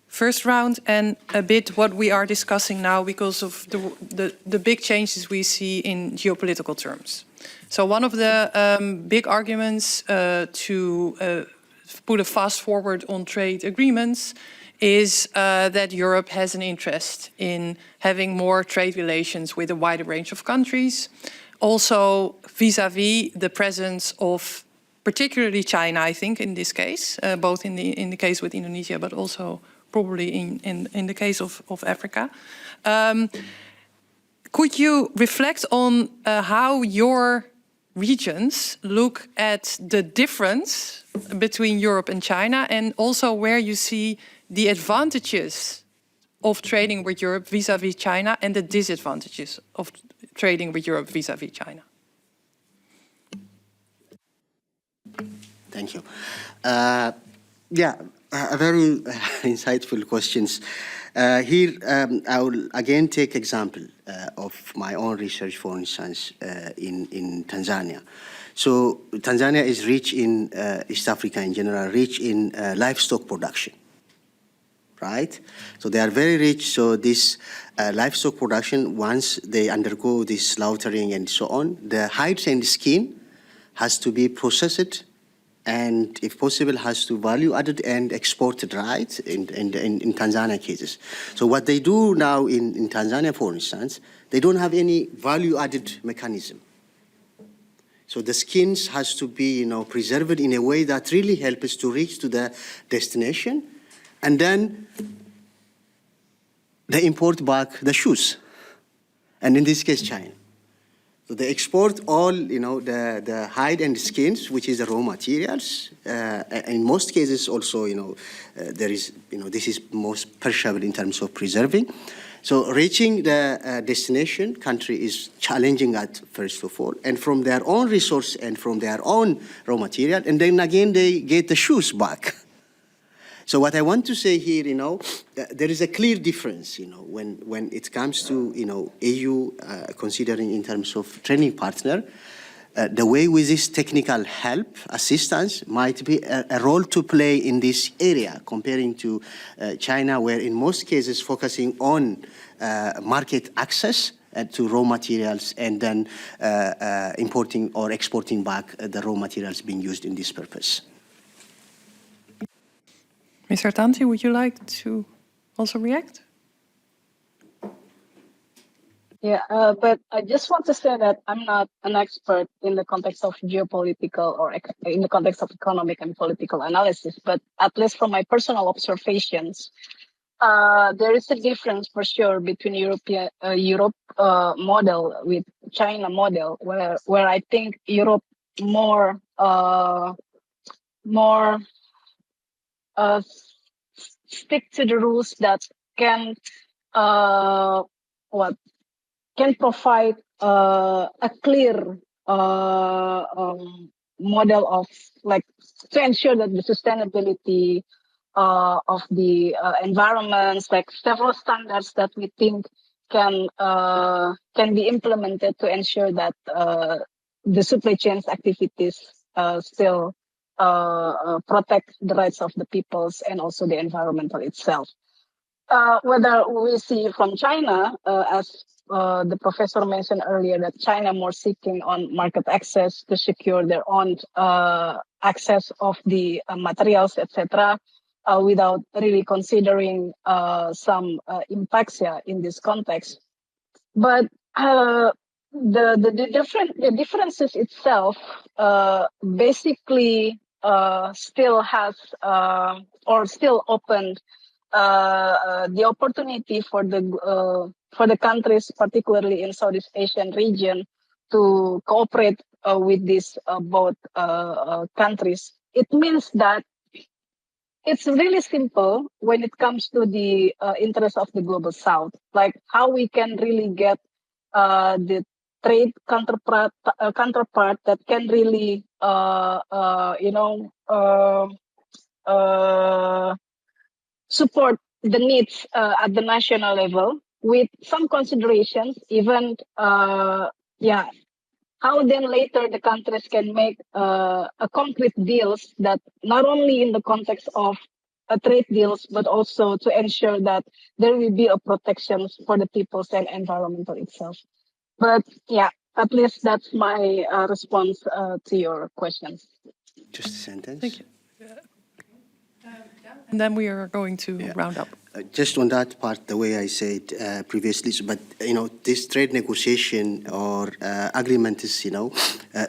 first round and a bit what we are discussing now because of the big changes we see in geopolitical terms. So one of the big arguments to put a fast forward on trade agreements is that Europe has an interest in having more trade relations with a wider range of countries. Also, vis-à-vis the presence of particularly China, I think, in this case, both in the case with Indonesia, but also probably in the case of Africa. Could you reflect on how your regions look at the difference between Europe and China, and also where you see the advantages of trading with Europe vis-à-vis China and the disadvantages of trading with Europe vis-à-vis China? Thank you. Yeah, a very insightful questions. Here, I will again take example of my own research, for instance, in Tanzania. So Tanzania is rich in, East Africa in general, rich in livestock production, right? So they are very rich, so this livestock production, once they undergo this slaughtering and so on, the hides and skin has to be processed and if possible has to value added and exported, right, in Tanzania cases. So what they do now in Tanzania, for instance, they don't have any value added mechanism. So the skins has to be, preserved in a way that really helps us to reach to the destination, and then they import back the shoes, and in this case, China. So they export all, the hide and skins, which is the raw materials. In most cases, also, there is, this is most perishable in terms of preserving. So reaching the destination country is challenging at first of all, and from their own resource and from their own raw material, and then again they get the shoes back. So what I want to say here, there is a clear difference, when it comes to, EU considering in terms of training partner, the way with this technical help, assistance, might be a role to play in this area comparing to China, where in most cases focusing on market access to raw materials and then importing or exporting back the raw materials being used in this purpose. Mr. Tanti, would you like to also react? Yeah, but I just want to say that I'm not an expert in the context of geopolitical or in the context of economic and political analysis, but at least from my personal observations, there is a difference for sure between Europe model with China model, where I think Europe more stick to the rules that can can provide a clear model of to ensure that the sustainability of the environments, several standards that we think can be implemented to ensure that the supply chains activities still protect the rights of the peoples and also the environmental itself. Whether we see from China, as the professor mentioned earlier, that China more seeking on market access to secure their own access of the materials, etc., without really considering some impacts in this context. But the differences itself basically still has or still opened the opportunity for the countries, particularly in Southeast Asian region, to cooperate with these both countries. It means that it's really simple when it comes to the interest of the global South, like how we can really get the trade counterpart that can really, support the needs at the national level with some considerations, even, how then later the countries can make a concrete deals that not only in the context of trade deals, but also to ensure that there will be a protection for the peoples and environmental itself. But yeah, at least that's my response to your questions. Just a sentence. Thank you. And then we are going to round up. Just on that part, the way I said previously, but this trade negotiation or agreement is,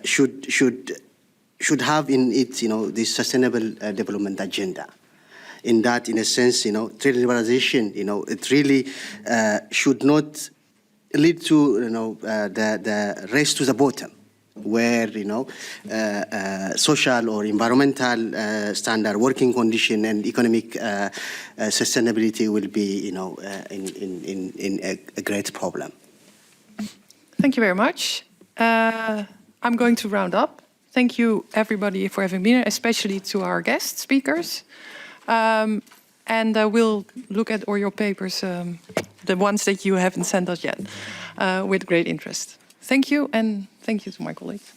should have in it, this sustainable development agenda. In that, in a sense, trade liberalization, it really should not lead to, the race to the bottom, where social or environmental standard, working condition, and economic sustainability will be, in a great problem. Thank you very much. I'm going to round up. Thank you, everybody, for having been here, especially to our guest speakers. And we'll look at all your papers, the ones that you haven't sent us yet, with great interest. Thank you, and thank you to my colleagues.